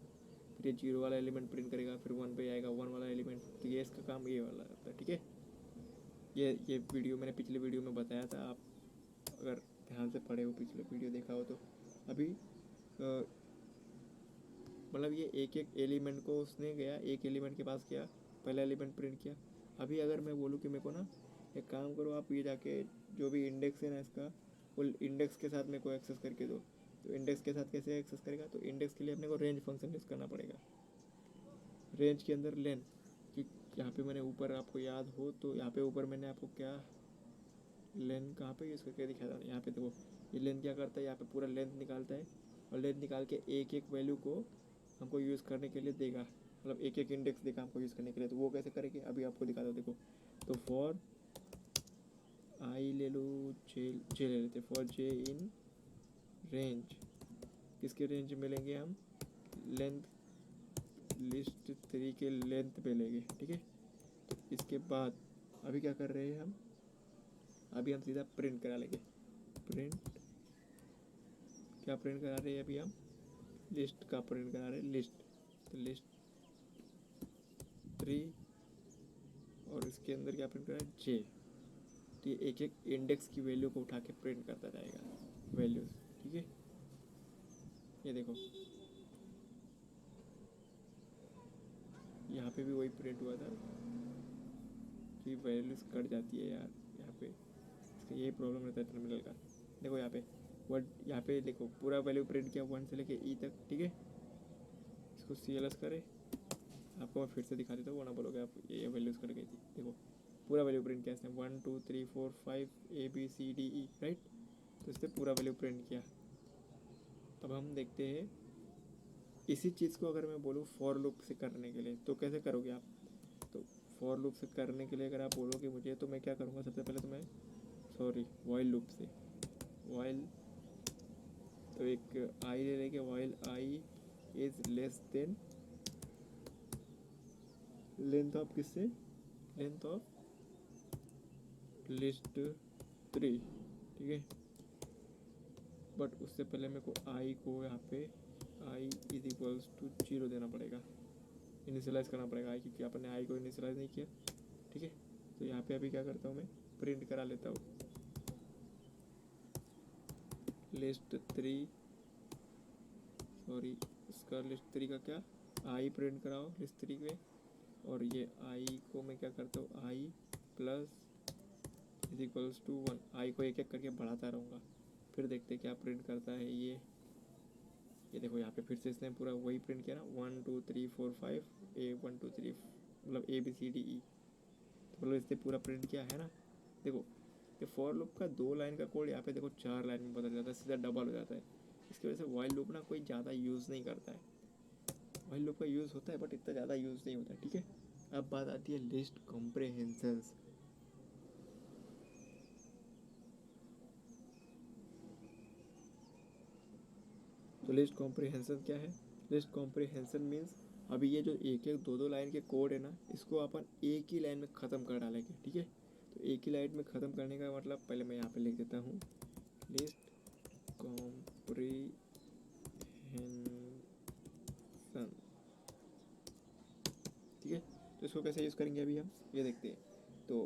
फिर ये 0 वाला एलिमेंट प्रिंट करेगा, फिर 1 पे आएगा 1 वाला एलिमेंट, तो ये इसका काम ये वाला रहता है, ठीक है। ये वीडियो मैंने पिछले वीडियो में बताया था, आप अगर ध्यान से पढ़े हो, पिछले वीडियो देखा हो तो। अभी मतलब ये एक एक एलिमेंट को उसने गया, एक एलिमेंट के पास गया, पहला एलिमेंट प्रिंट किया। अभी अगर मैं बोलूँ कि मेरे को ना एक काम करो, आप ये जाके जो भी इंडेक्स है ना इसका, वो इंडेक्स के साथ मेरे को एक्सेस करके दो, तो इंडेक्स के साथ कैसे एक्सेस करेगा, तो इंडेक्स के लिए अपने को रेंज फंक्शन यूज़ करना पड़ेगा। रेंज के अंदर लेन, कि यहाँ पे मैंने ऊपर आपको याद हो तो यहाँ पे ऊपर मैंने आपको क्या लेन कहाँ पे यूज़ करके दिखाया था, यहाँ पे देखो ये लेन क्या करता है, यहाँ पे पूरा लेंथ निकालता है, और लेंथ निकाल के एक एक वैल्यू को हमको यूज़ करने के लिए देगा, मतलब एक एक इंडेक्स देगा हमको यूज़ करने के लिए। तो वो कैसे करेंगे अभी आपको दिखाता हूँ, देखो। तो फॉर आई ले लो, जे ले लेते, फॉर जे इन रेंज, किसके रेंज मिलेंगे हम, लेंथ लिस्ट 3 के लेंथ पे लेंगे, ठीक है। तो इसके बाद अभी क्या कर रहे हैं हम, अभी हम सीधा प्रिंट करा लेंगे। प्रिंट क्या प्रिंट करा रहे हैं अभी हम, लिस्ट का प्रिंट करा रहे हैं, लिस्ट। तो लिस्ट 3 और इसके अंदर क्या प्रिंट करा है, जे। तो ये एक एक इंडेक्स की वैल्यू को उठा के प्रिंट करता जाएगा वैल्यूज़, ठीक है। ये देखो यहाँ पे भी वही प्रिंट हुआ था कि वैल्यूज़ कट जाती है यार, यहाँ पे इसका यही प्रॉब्लम रहता है टर्मिनल का। देखो यहाँ पे वर्ड, यहाँ पे देखो पूरा वैल्यू प्रिंट किया 1 से लेके ई तक, ठीक है। इसको CLS करे, आपको मैं फिर से दिखा देता हूँ, वो ना बोलोगे आप ये वैल्यूज़ कट गई थी। देखो पूरा वैल्यू प्रिंट किया इसने, 1 2 3 4 5 ABCDE, राइट। तो इसने पूरा वैल्यू प्रिंट किया। अब हम देखते हैं इसी चीज़ को अगर मैं बोलूँ फॉर लूप से करने के लिए, तो कैसे करोगे आप। तो फॉर लूप से करने के लिए अगर आप बोलोगे मुझे, तो मैं क्या करूँगा, सबसे पहले तो मैं वाइल लूप से, वाइल, तो एक आई ले लेंगे, while I is less than length of किससे, लेंथ ऑफ लिस्ट 3, ठीक है। बट उससे पहले मेरे को आई को यहाँ पे आई इज इक्वल्स टू 0 देना पड़ेगा, इनिशियलाइज़ करना पड़ेगा आई, क्योंकि आपने आई को इनिशियलाइज़ नहीं किया, ठीक है। तो यहाँ पे अभी क्या करता हूँ मैं, प्रिंट करा लेता हूँ लिस्ट 3, सॉरी इसका लिस्ट 3 का क्या, आई प्रिंट कराओ लिस्ट 3 में, और ये आई को मैं क्या करता हूँ, आई प्लस इज इक्वल्स टू 1, आई को एक एक करके बढ़ाता रहूँगा, फिर देखते क्या प्रिंट करता है ये देखो यहाँ पे फिर से इसने पूरा वही प्रिंट किया ना, 1 2 3 4 5 A 1 2 3 मतलब ABCDE, तो मतलब इसने पूरा प्रिंट किया है ना। देखो ये फॉर लूप का 2 लाइन का कोड यहाँ पे देखो 4 लाइन में बदल जाता है, सीधा डबल हो जाता है। इसकी वजह से वाइल लूप ना कोई ज़्यादा यूज़ नहीं करता है, वाइल लूप का यूज़ होता है बट इतना ज़्यादा यूज़ नहीं होता है, ठीक है। अब बात आती है लिस्ट कॉम्प्रिहेंशंस। तो लिस्ट कॉम्प्रिहेंशन क्या है, लिस्ट कॉम्प्रिहेंशन मीन्स अभी ये जो एक एक दो दो लाइन के कोड है ना, इसको अपन एक ही लाइन में ख़त्म कर डालेंगे, ठीक है। तो एक ही लाइन में ख़त्म करने का मतलब, पहले मैं यहाँ पे लिख देता हूँ, लिस्ट कॉम्प्रिहेंशन, इसको कैसे यूज़ करेंगे अभी हम ये देखते हैं। तो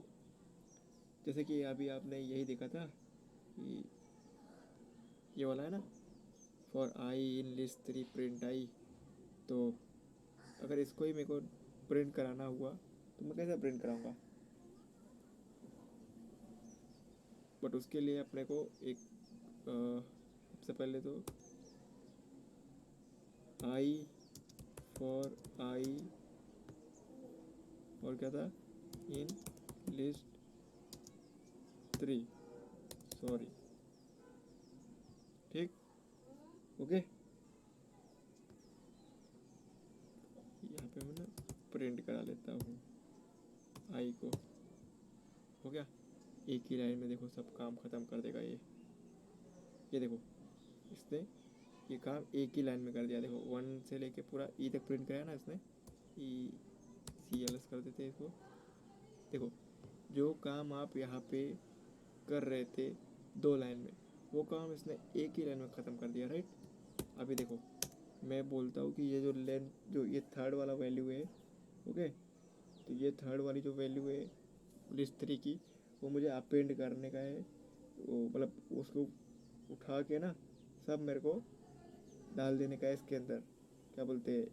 जैसे कि अभी आपने यही देखा था कि ये वाला है ना, for I in list 3 print I. तो अगर इसको ही मेरे को प्रिंट कराना हुआ तो मैं कैसे प्रिंट कराऊंगा, बट उसके लिए अपने को एक सबसे पहले तो आई फॉर आई और क्या था, इन लिस्ट 3, सॉरी, ठीक, ओके। यहाँ पे मैं ना प्रिंट करा लेता हूँ आई को, हो गया। एक ही लाइन में देखो सब काम ख़त्म कर देगा ये देखो इसने ये काम एक ही लाइन में कर दिया। देखो 1 से लेके पूरा ई तक प्रिंट कराया ना इसने, ई सी एल एस कर देते हैं इसको। देखो जो काम आप यहाँ पे कर रहे थे 2 लाइन में, वो काम इसने एक ही लाइन में ख़त्म कर दिया, राइट। अभी देखो मैं बोलता हूँ कि ये जो लेंथ, जो ये थर्ड वाला वैल्यू है, ओके, तो ये थर्ड वाली जो वैल्यू है लिस्ट 3 की, वो मुझे अपेंड करने का है। वो मतलब उसको उठा के ना सब मेरे को डाल देने का है इसके अंदर, क्या बोलते हैं,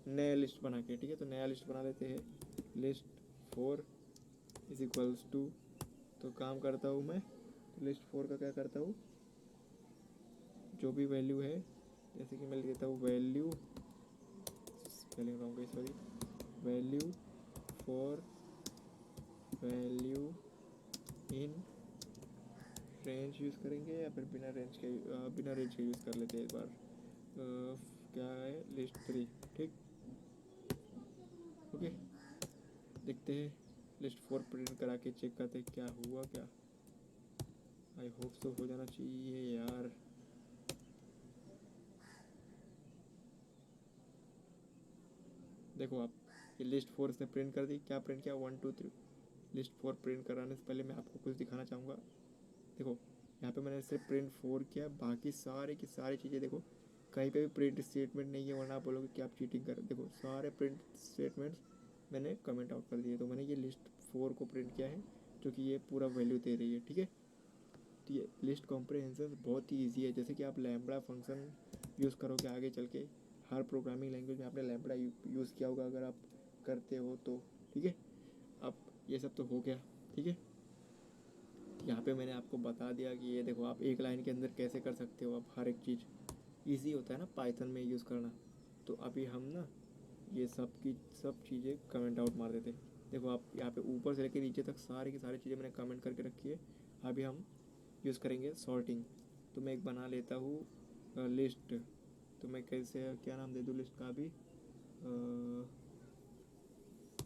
नया लिस्ट बना के, ठीक है। तो नया लिस्ट बना लेते हैं, लिस्ट 4 इज इक्वल्स टू, तो काम करता हूँ मैं, तो लिस्ट 4 का क्या करता हूँ, जो भी वैल्यू है, जैसे कि मैं लिख देता हूँ वैल्यू, स्पेलिंग रॉन्ग है sorry, value for value in range use करेंगे या फिर बिना रेंज के यूज़ कर लेते हैं एक बार। क्या है, लिस्ट 3, ठीक, ओके। देखते हैं लिस्ट 4 प्रिंट करा के चेक करते हैं क्या हुआ क्या। आई होप सो हो जाना चाहिए यार। देखो आप, ये लिस्ट 4 इसने प्रिंट कर दी। क्या प्रिंट किया, 1 2 3। लिस्ट 4 प्रिंट कराने से पहले मैं आपको कुछ दिखाना चाहूँगा। देखो यहाँ पे मैंने सिर्फ प्रिंट 4 किया, बाकी सारे की सारी चीज़ें देखो, कहीं पे भी प्रिंट स्टेटमेंट नहीं है, वरना आप बोलोगे कि आप चीटिंग कर। देखो सारे प्रिंट स्टेटमेंट्स मैंने कमेंट आउट कर दिए। तो मैंने ये लिस्ट 4 को प्रिंट किया है, जो कि ये पूरा वैल्यू दे रही है, ठीक है। तो ये लिस्ट कॉम्प्रिहेंशन बहुत ही ईजी है। जैसे कि आप लैम्बडा फंक्शन यूज़ करोगे आगे चल के, हर प्रोग्रामिंग लैंग्वेज में आपने लैम्बडा यूज़ किया होगा अगर आप करते हो तो, ठीक है। अब ये सब तो हो गया, ठीक है। यहाँ पे मैंने आपको बता दिया कि ये देखो आप एक लाइन के अंदर कैसे कर सकते हो। आप हर एक चीज़ ईजी होता है ना पाइथन में यूज़ करना। तो अभी हम ना ये सब की सब चीज़ें कमेंट आउट मार देते। देखो आप यहाँ पे ऊपर से लेकर नीचे तक सारी की सारी चीज़ें मैंने कमेंट करके रखी है। अभी हम यूज़ करेंगे सॉर्टिंग। तो मैं एक बना लेता हूँ लिस्ट। तो मैं कैसे, क्या नाम दे दूँ लिस्ट का, अभी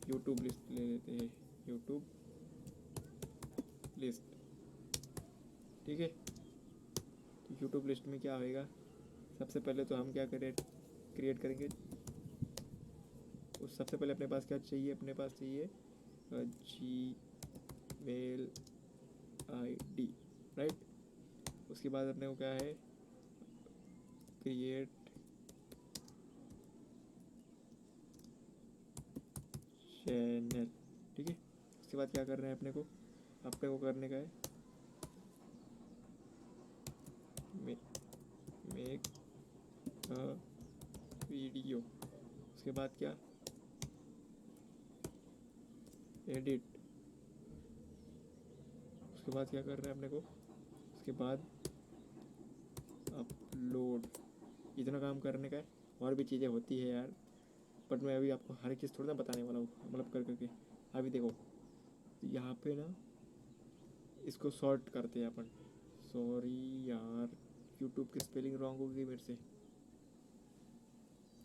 यूट्यूब लिस्ट ले लेते हैं, यूट्यूब लिस्ट, ठीक है। तो यूट्यूब लिस्ट में क्या होएगा, सबसे पहले तो हम क्या क्रिएट करेंगे। उस सबसे पहले अपने पास क्या चाहिए, अपने पास चाहिए Gmail ID, राइट। उसके बाद अपने को क्या है, क्रिएट चैनल, ठीक है। उसके बाद क्या कर रहे हैं अपने को करने का है मेक अ वीडियो। उसके बाद क्या, एडिट। उसके बाद क्या कर रहे हैं अपने को, उसके बाद अपलोड। इतना काम करने का है। और भी चीज़ें होती है यार, बट मैं अभी आपको हर एक चीज़ थोड़ा ना बताने वाला हूँ, मतलब कर करके। अभी देखो यहाँ पे ना इसको सॉर्ट करते हैं अपन। सॉरी यार, यूट्यूब की स्पेलिंग रॉन्ग हो गई मेरे से,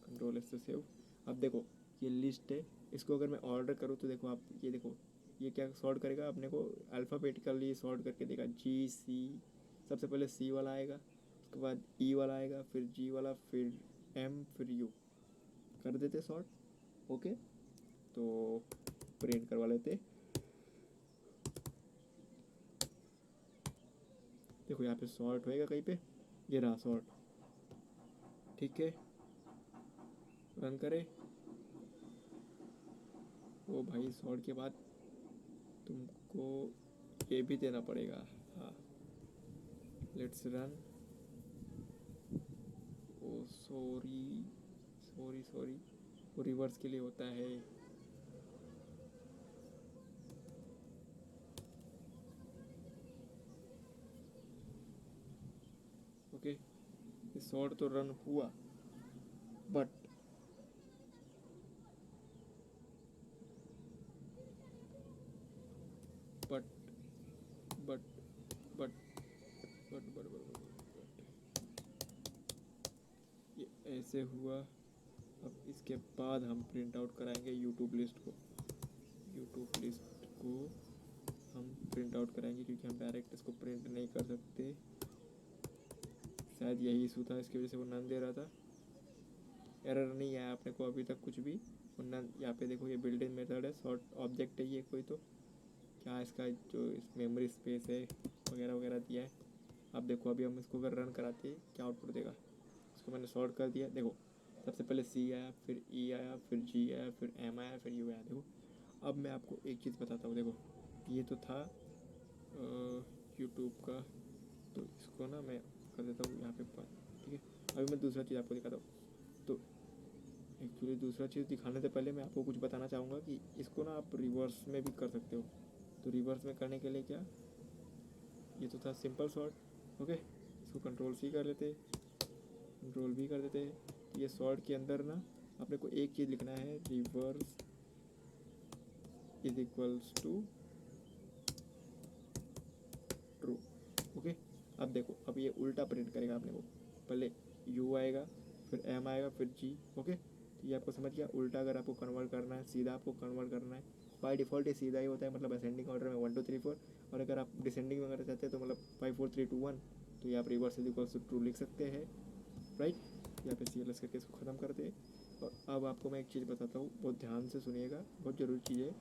कंट्रोल एस से सेव। अब देखो ये लिस्ट है, इसको अगर मैं ऑर्डर करूँ तो देखो आप, ये देखो ये क्या सॉर्ट करेगा अपने को, अल्फ़ाबेटिकली सॉर्ट करके देगा। जी सी, सबसे पहले सी वाला आएगा, उसके बाद ई वाला आएगा, फिर जी वाला, फिर एम, फिर यू, कर देते सॉर्ट, ओके। तो प्रिंट करवा लेते। देखो यहाँ पे सॉर्ट होएगा कहीं पे, ये रहा सॉर्ट, ठीक है। रन करें, ओ भाई सॉर्ट के बाद तुमको ये भी देना पड़ेगा। हाँ, let's run. Oh sorry sorry sorry, वो रिवर्स के लिए होता है। ओके, ये शॉट तो रन हुआ, बट बट बट बट ये ऐसे हुआ। अब इसके बाद हम प्रिंट आउट कराएंगे यूट्यूब लिस्ट को। यूट्यूब लिस्ट को हम प्रिंट आउट कराएंगे क्योंकि हम डायरेक्ट इसको प्रिंट नहीं कर सकते। शायद यही इशू था, इसकी वजह से वो नन दे रहा था। एरर नहीं आया अपने को अभी तक कुछ भी। वो नन, यहाँ पे देखो ये बिल्डिंग मेथड है, शॉर्ट ऑब्जेक्ट है ये कोई, तो क्या इसका जो इस मेमोरी स्पेस है वगैरह वगैरह दिया है। अब देखो अभी हम इसको अगर रन कराते हैं क्या आउटपुट देगा। इसको मैंने शॉर्ट कर दिया, देखो सबसे पहले सी आया, फिर ई आया, फिर जी आया, फिर एम आया, फिर यू आया। देखो अब मैं आपको एक चीज़ बताता हूँ। देखो ये तो था यूट्यूब का, तो इसको ना मैं कर देता हूँ यहाँ पे ठीक है। अभी मैं दूसरा चीज़ आपको दिखाता हूँ। तो एक्चुअली दूसरा चीज़ दिखाने से पहले मैं आपको कुछ बताना चाहूँगा कि इसको ना आप रिवर्स में भी कर सकते हो। तो रिवर्स में करने के लिए क्या, ये तो था सिंपल शॉर्ट। ओके, इसको कंट्रोल सी कर लेते, कंट्रोल भी कर देते। ये शॉर्ट के अंदर ना अपने को एक चीज़ लिखना है, reverse is equals to true. Okay, अब देखो अब ये उल्टा प्रिंट करेगा अपने को। पहले यू आएगा, फिर एम आएगा, फिर जी। ओके, तो ये आपको समझ गया। उल्टा अगर आपको कन्वर्ट करना है, सीधा आपको कन्वर्ट करना है। बाय डिफ़ॉल्ट ये सीधा ही होता है, मतलब असेंडिंग ऑर्डर में 1 2 3 4। और अगर आप डिसेंडिंग में करना चाहते हैं तो मतलब 5 4 3 2 1, तो ये आप reverse is equals to true लिख सकते हैं। राइट, यहाँ पे CLS करके इसको ख़त्म करते हैं। और अब आपको मैं एक चीज़ बताता हूँ, बहुत ध्यान से सुनिएगा, बहुत ज़रूरी चीज़ है।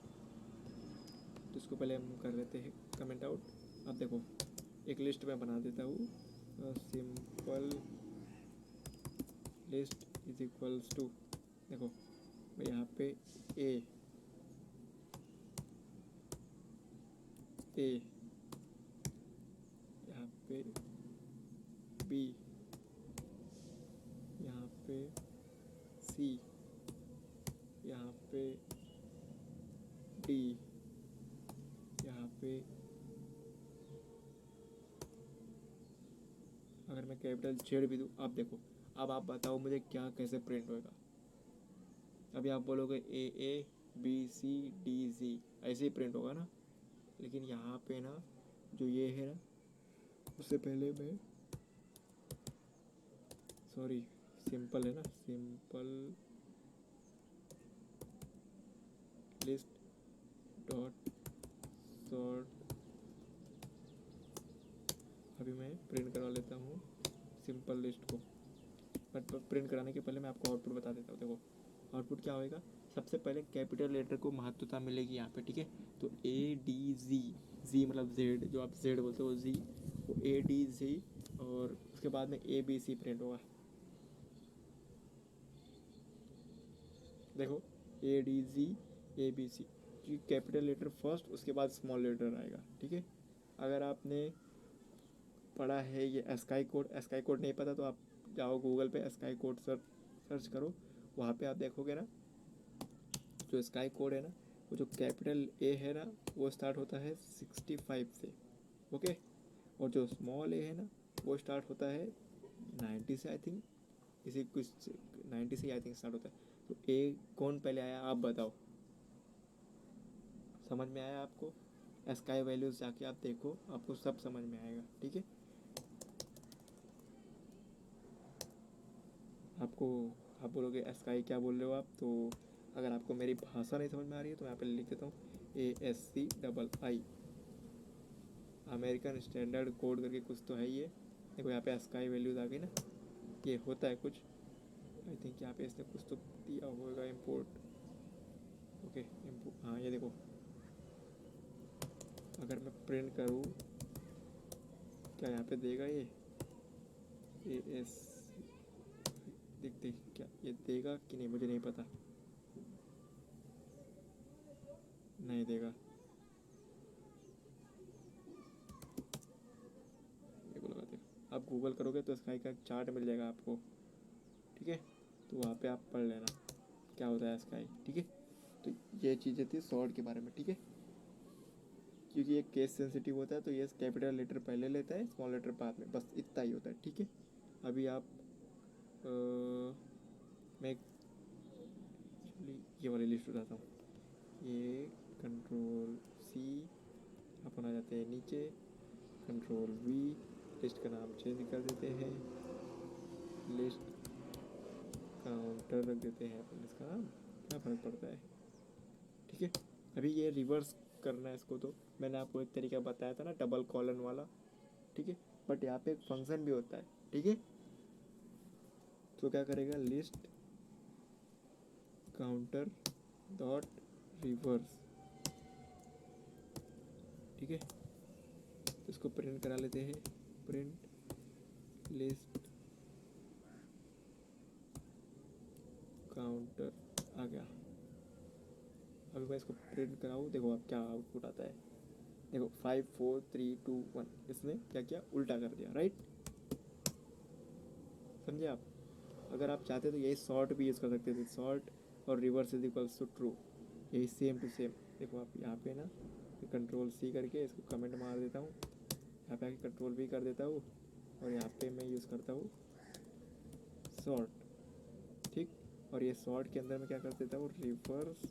तो इसको पहले हम कर लेते हैं कमेंट आउट। अब देखो एक लिस्ट में बना देता हूँ, simple list is equals to, देखो मैं यहाँ पे ए यहाँ पे बी, यहाँ पे सी, यहाँ पे डी, यहाँ पे अगर मैं कैपिटल जेड भी दूँ। अब देखो, अब आप बताओ मुझे क्या कैसे प्रिंट होएगा। अभी आप बोलोगे ए बी सी डी जी, ऐसे ही प्रिंट होगा ना। लेकिन यहाँ पे ना जो ये है ना, उससे पहले मैं सॉरी सिंपल है ना, सिंपल लिस्ट डॉट सॉर्ट। अभी मैं प्रिंट करवा लेता हूँ सिंपल लिस्ट को, बट प्रिंट कराने के पहले मैं आपको आउटपुट बता देता हूँ। देखो आउटपुट क्या होएगा, सबसे पहले कैपिटल लेटर को महत्वता मिलेगी यहाँ पे, ठीक है। तो ए डी जी, जी मतलब जेड, जो आप जेड बोलते हो जी, वो ए डी जी। और उसके बाद में ए बी सी प्रिंट होगा। देखो A D G A B C, capital letter first, उसके बाद स्मॉल लेटर आएगा, ठीक है। अगर आपने पढ़ा है ये स्काई कोड नहीं पता तो आप जाओ गूगल पे स्काई कोड सर्च करो। वहाँ पे आप देखोगे ना, जो स्काई कोड है ना, वो जो कैपिटल ए है ना वो स्टार्ट होता है 65 से। ओके, और जो स्मॉल ए है ना वो स्टार्ट होता है 90 से, आई थिंक इसी कुछ 90 से आई थिंक स्टार्ट होता है। तो ए कौन पहले आया आप बताओ, समझ में आया आपको? स्काई वैल्यूज जाके आप देखो, आपको सब समझ में आएगा, ठीक है। आपको, आप बोलोगे स्काई क्या बोल रहे हो आप, तो अगर आपको मेरी भाषा नहीं समझ में आ रही है तो यहाँ पे लिख देता हूँ ASCII, अमेरिकन स्टैंडर्ड कोड करके कुछ तो है ये। देखो यहाँ पे स्काई वैल्यूज आ गई ना, ये होता है कुछ, आई थिंक यहाँ पे इसने कुछ तो दिया होगा इम्पोर्ट। ओके इम्पोर्ट, हाँ ये देखो अगर मैं प्रिंट करूँ क्या यहाँ पे देगा ये AS, देख क्या ये देगा कि नहीं मुझे नहीं पता। नहीं देगा। ये को लगा देगा। आप गूगल करोगे तो स्काई का एक चार्ट मिल जाएगा आपको, ठीक है। तो वहाँ पे आप पढ़ लेना क्या होता है स्काई, ठीक है। तो ये चीज़ें थी सॉर्ट के बारे में, ठीक है। क्योंकि ये केस सेंसिटिव होता है तो ये कैपिटल लेटर पहले लेता है, स्मॉल लेटर बाद में, बस इतना ही होता है, ठीक है। अभी आप मैं ये वाली लिस्ट उठाता हूँ। ये कंट्रोल सी, अपन आ जाते हैं नीचे, कंट्रोल वी, लिस्ट का नाम चेंज कर देते हैं, लिस्ट काउंटर रख देते हैं अपन इसका नाम, क्या फ़र्क पड़ता है, ठीक है। अभी ये रिवर्स करना है इसको, तो मैंने आपको एक तरीका बताया था ना डबल कॉलन वाला, ठीक है। बट यहाँ पे एक फंक्शन भी होता है, ठीक है। तो क्या करेगा, लिस्ट काउंटर डॉट रिवर्स, ठीक है। तो इसको प्रिंट करा लेते हैं, प्रिंट लिस्ट काउंटर आ गया। अभी मैं इसको प्रिंट कराऊँ, देखो अब क्या आउटपुट आता है। देखो 5 4 3 2 1, इसने क्या किया, उल्टा कर दिया, राइट। समझे आप। अगर आप चाहते तो यही शॉर्ट भी यूज़ कर सकते थे, शॉर्ट और reverse is equals to true, यही सेम टू सेम। देखो आप यहाँ पे ना कंट्रोल सी करके इसको कमेंट मार देता हूँ, यहाँ पे आके कंट्रोल वी कर देता हूँ, और यहाँ पे मैं यूज़ करता हूँ शॉर्ट, ठीक। और ये शॉर्ट के अंदर मैं क्या कर देता हूँ, reverse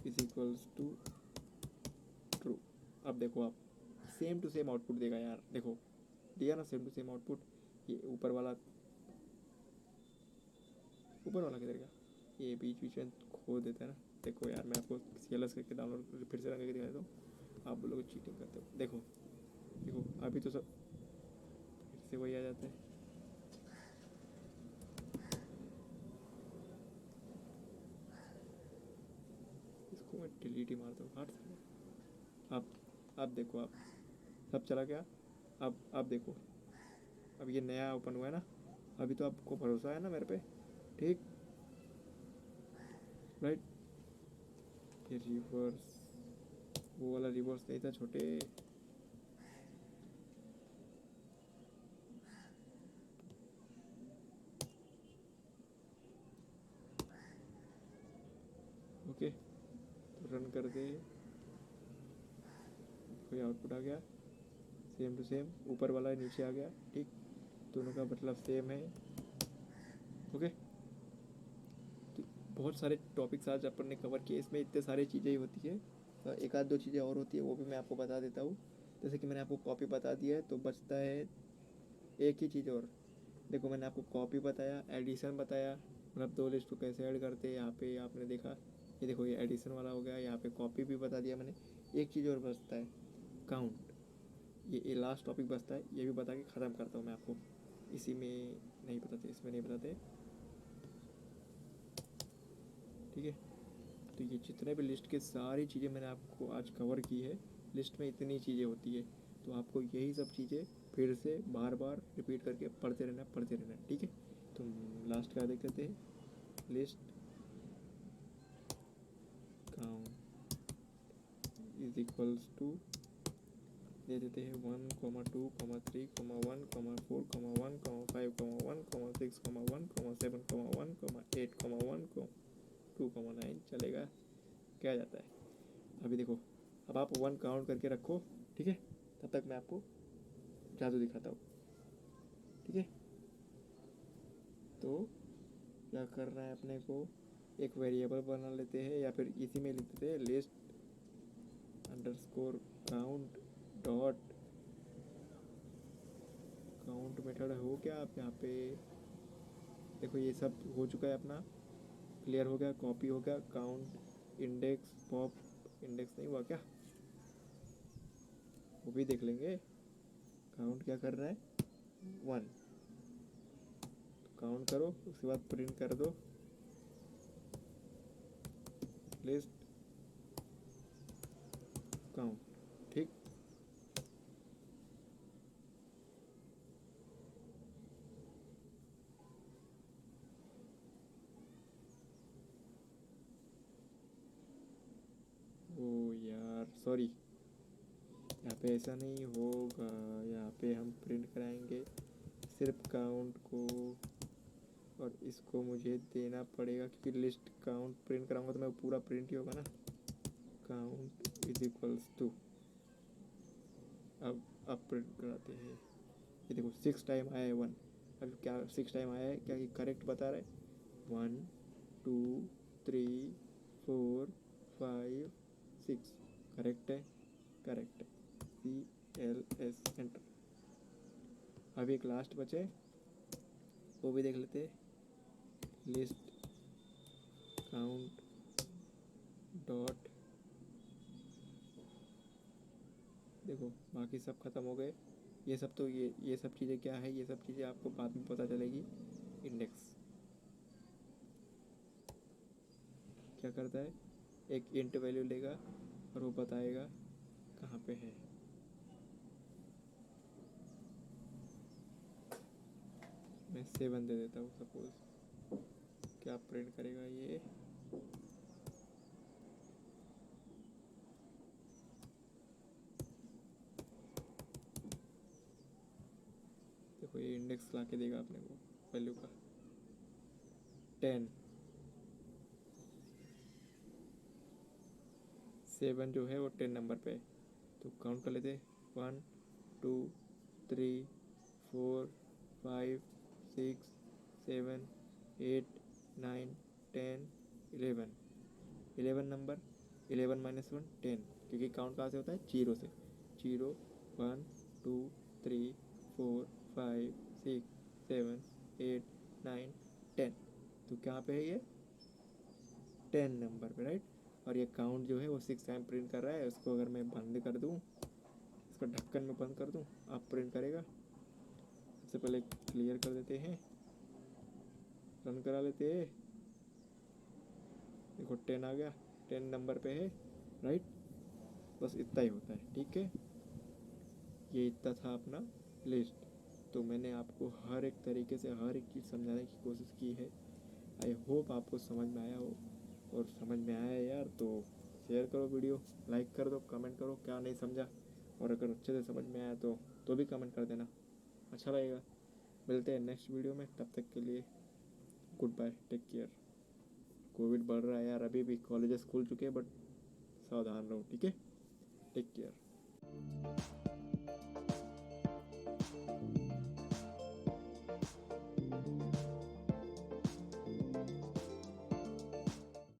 is equals to true. अब देखो आप सेम टू सेम आउटपुट देगा यार, देखो दिया ना सेम टू सेम आउटपुट। ये ऊपर वाला किधर गया, ये बीच बीच में खो देता है ना। देखो यार मैं आपको CLS करके डाउनलोड फिर से रंग के दिखा देता हूँ, आप लोग चीटिंग करते हो। देखो देखो अभी तो सब फिर से वही आ जाता है। इसको मैं डिलीट ही मारता हूँ, हट सकता। आप देखो, आप सब चला गया। अब देखो, अब ये नया ओपन हुआ है ना, अभी तो आपको भरोसा है ना मेरे पे, ठीक, राइट। ये रिवर्स, वो वाला रिवर्स नहीं था छोटे। ओके, तो रन कर दे, कोई आउटपुट आ गया सेम टू सेम, ऊपर वाला नीचे आ गया, ठीक। दोनों का मतलब सेम है, ओके। तो बहुत सारे टॉपिक्स आज अपन ने कवर किए, इसमें इतने सारी चीज़ें ही होती है, एक आध दो चीज़ें और होती है वो भी मैं आपको बता देता हूँ। जैसे कि मैंने आपको कॉपी बता दिया है, तो बचता है एक ही चीज़ और। देखो मैंने आपको कॉपी बताया, एडिशन बताया, मतलब दो लिस्ट को कैसे ऐड करते हैं, यहाँ पे आपने देखा। ये देखो ये एडिशन वाला हो गया, यहाँ पे कॉपी भी बता दिया मैंने। एक चीज़ और बचता है, काउंट। ये लास्ट टॉपिक बचता है, ये भी बता के ख़त्म करता हूँ मैं आपको। इसी में नहीं बताते, इसमें नहीं बताते, ठीक है। तो ये जितने भी लिस्ट के सारी चीज़ें मैंने आपको आज कवर की है, लिस्ट में इतनी चीज़ें होती है, तो आपको यही सब चीज़ें फिर से बार बार रिपीट करके पढ़ते रहना, ठीक है। तो लास्ट का देख लेते हैं, list count is equals to, दे देते हैं 1 2 3 1 4 1 5 1 6 1 7 1 8 1 2 9 चलेगा, क्या जाता है। अभी देखो, अब आप 1 काउंट करके रखो, ठीक है। तब तक मैं आपको जादू दिखाता हूँ, ठीक है। तो क्या करना है अपने को, एक वेरिएबल बना लेते हैं, या फिर इसी में लिख देते हैं list underscore count dot count method हो गया। आप यहाँ पे देखो ये सब हो चुका है अपना, क्लियर हो गया, कॉपी हो गया, काउंट इंडेक्स पॉप, इंडेक्स नहीं हुआ क्या, वो भी देख लेंगे। काउंट क्या कर रहा है, 1, काउंट करो, उसके बाद प्रिंट कर दो लिस्ट काउंट, ठीक। सॉरी, यहाँ पे ऐसा नहीं होगा। यहाँ पे हम प्रिंट कराएंगे सिर्फ काउंट को, और इसको मुझे देना पड़ेगा क्योंकि लिस्ट काउंट प्रिंट कराऊंगा तो मैं पूरा प्रिंट ही होगा ना। काउंट इज इक्वल्स टू, अब प्रिंट कराते हैं। ये देखो 6 टाइम आया है 1। अब क्या 6 टाइम आया है, क्या ये करेक्ट बता रहा है? 1 2 3 4 5 6, करेक्ट है, करेक्ट है। CLS enter. अब एक लास्ट बचे, वो भी देख लेते हैं। लिस्ट काउंट डॉट, देखो बाकी सब ख़त्म हो गए। ये सब तो ये सब चीज़ें क्या है, ये सब चीज़ें आपको बाद में पता चलेगी। इंडेक्स क्या करता है, एक इंट वैल्यू लेगा और वो बताएगा कहाँ पे है। मैं 7 दे देता हूँ सपोज, क्या प्रिंट करेगा ये? देखो ये इंडेक्स ला के देगा अपने को वैल्यू का 10। 7 जो है वो 10 नंबर पे है, तो काउंट कर लेते। 1 2 3 4 5 6 7 8 9 10 11। 11 नंबर, 11 माइनस 1 10, क्योंकि काउंट कहाँ से होता है? 0 से। 0 1 2 3 4 5 6 7 8 9 10, तो कहाँ पे है ये? 10 नंबर पे, राइट। और ये काउंट जो है वो 6 टाइम प्रिंट कर रहा है। उसको अगर मैं बंद कर दूँ, इसको ढक्कन में बंद कर दूँ, अब प्रिंट करेगा। सबसे पहले क्लियर कर देते हैं, रन करा लेते हैं। देखो 10 आ गया, 10 नंबर पे है, राइट। बस इतना ही होता है, ठीक है। ये इतना था अपना लिस्ट। तो मैंने आपको हर एक तरीके से हर एक चीज़ समझाने की कोशिश की है। आई होप आपको समझ में आया हो, और समझ में आया यार तो शेयर करो वीडियो, लाइक कर दो, कमेंट करो क्या नहीं समझा, और अगर अच्छे से समझ में आया तो भी कमेंट कर देना, अच्छा लगेगा। मिलते हैं नेक्स्ट वीडियो में, तब तक के लिए good bye, take care. Covid बढ़ रहा है यार, अभी भी कॉलेजेस खुल चुके हैं, बट सावधान रहो, ठीक है। Take care.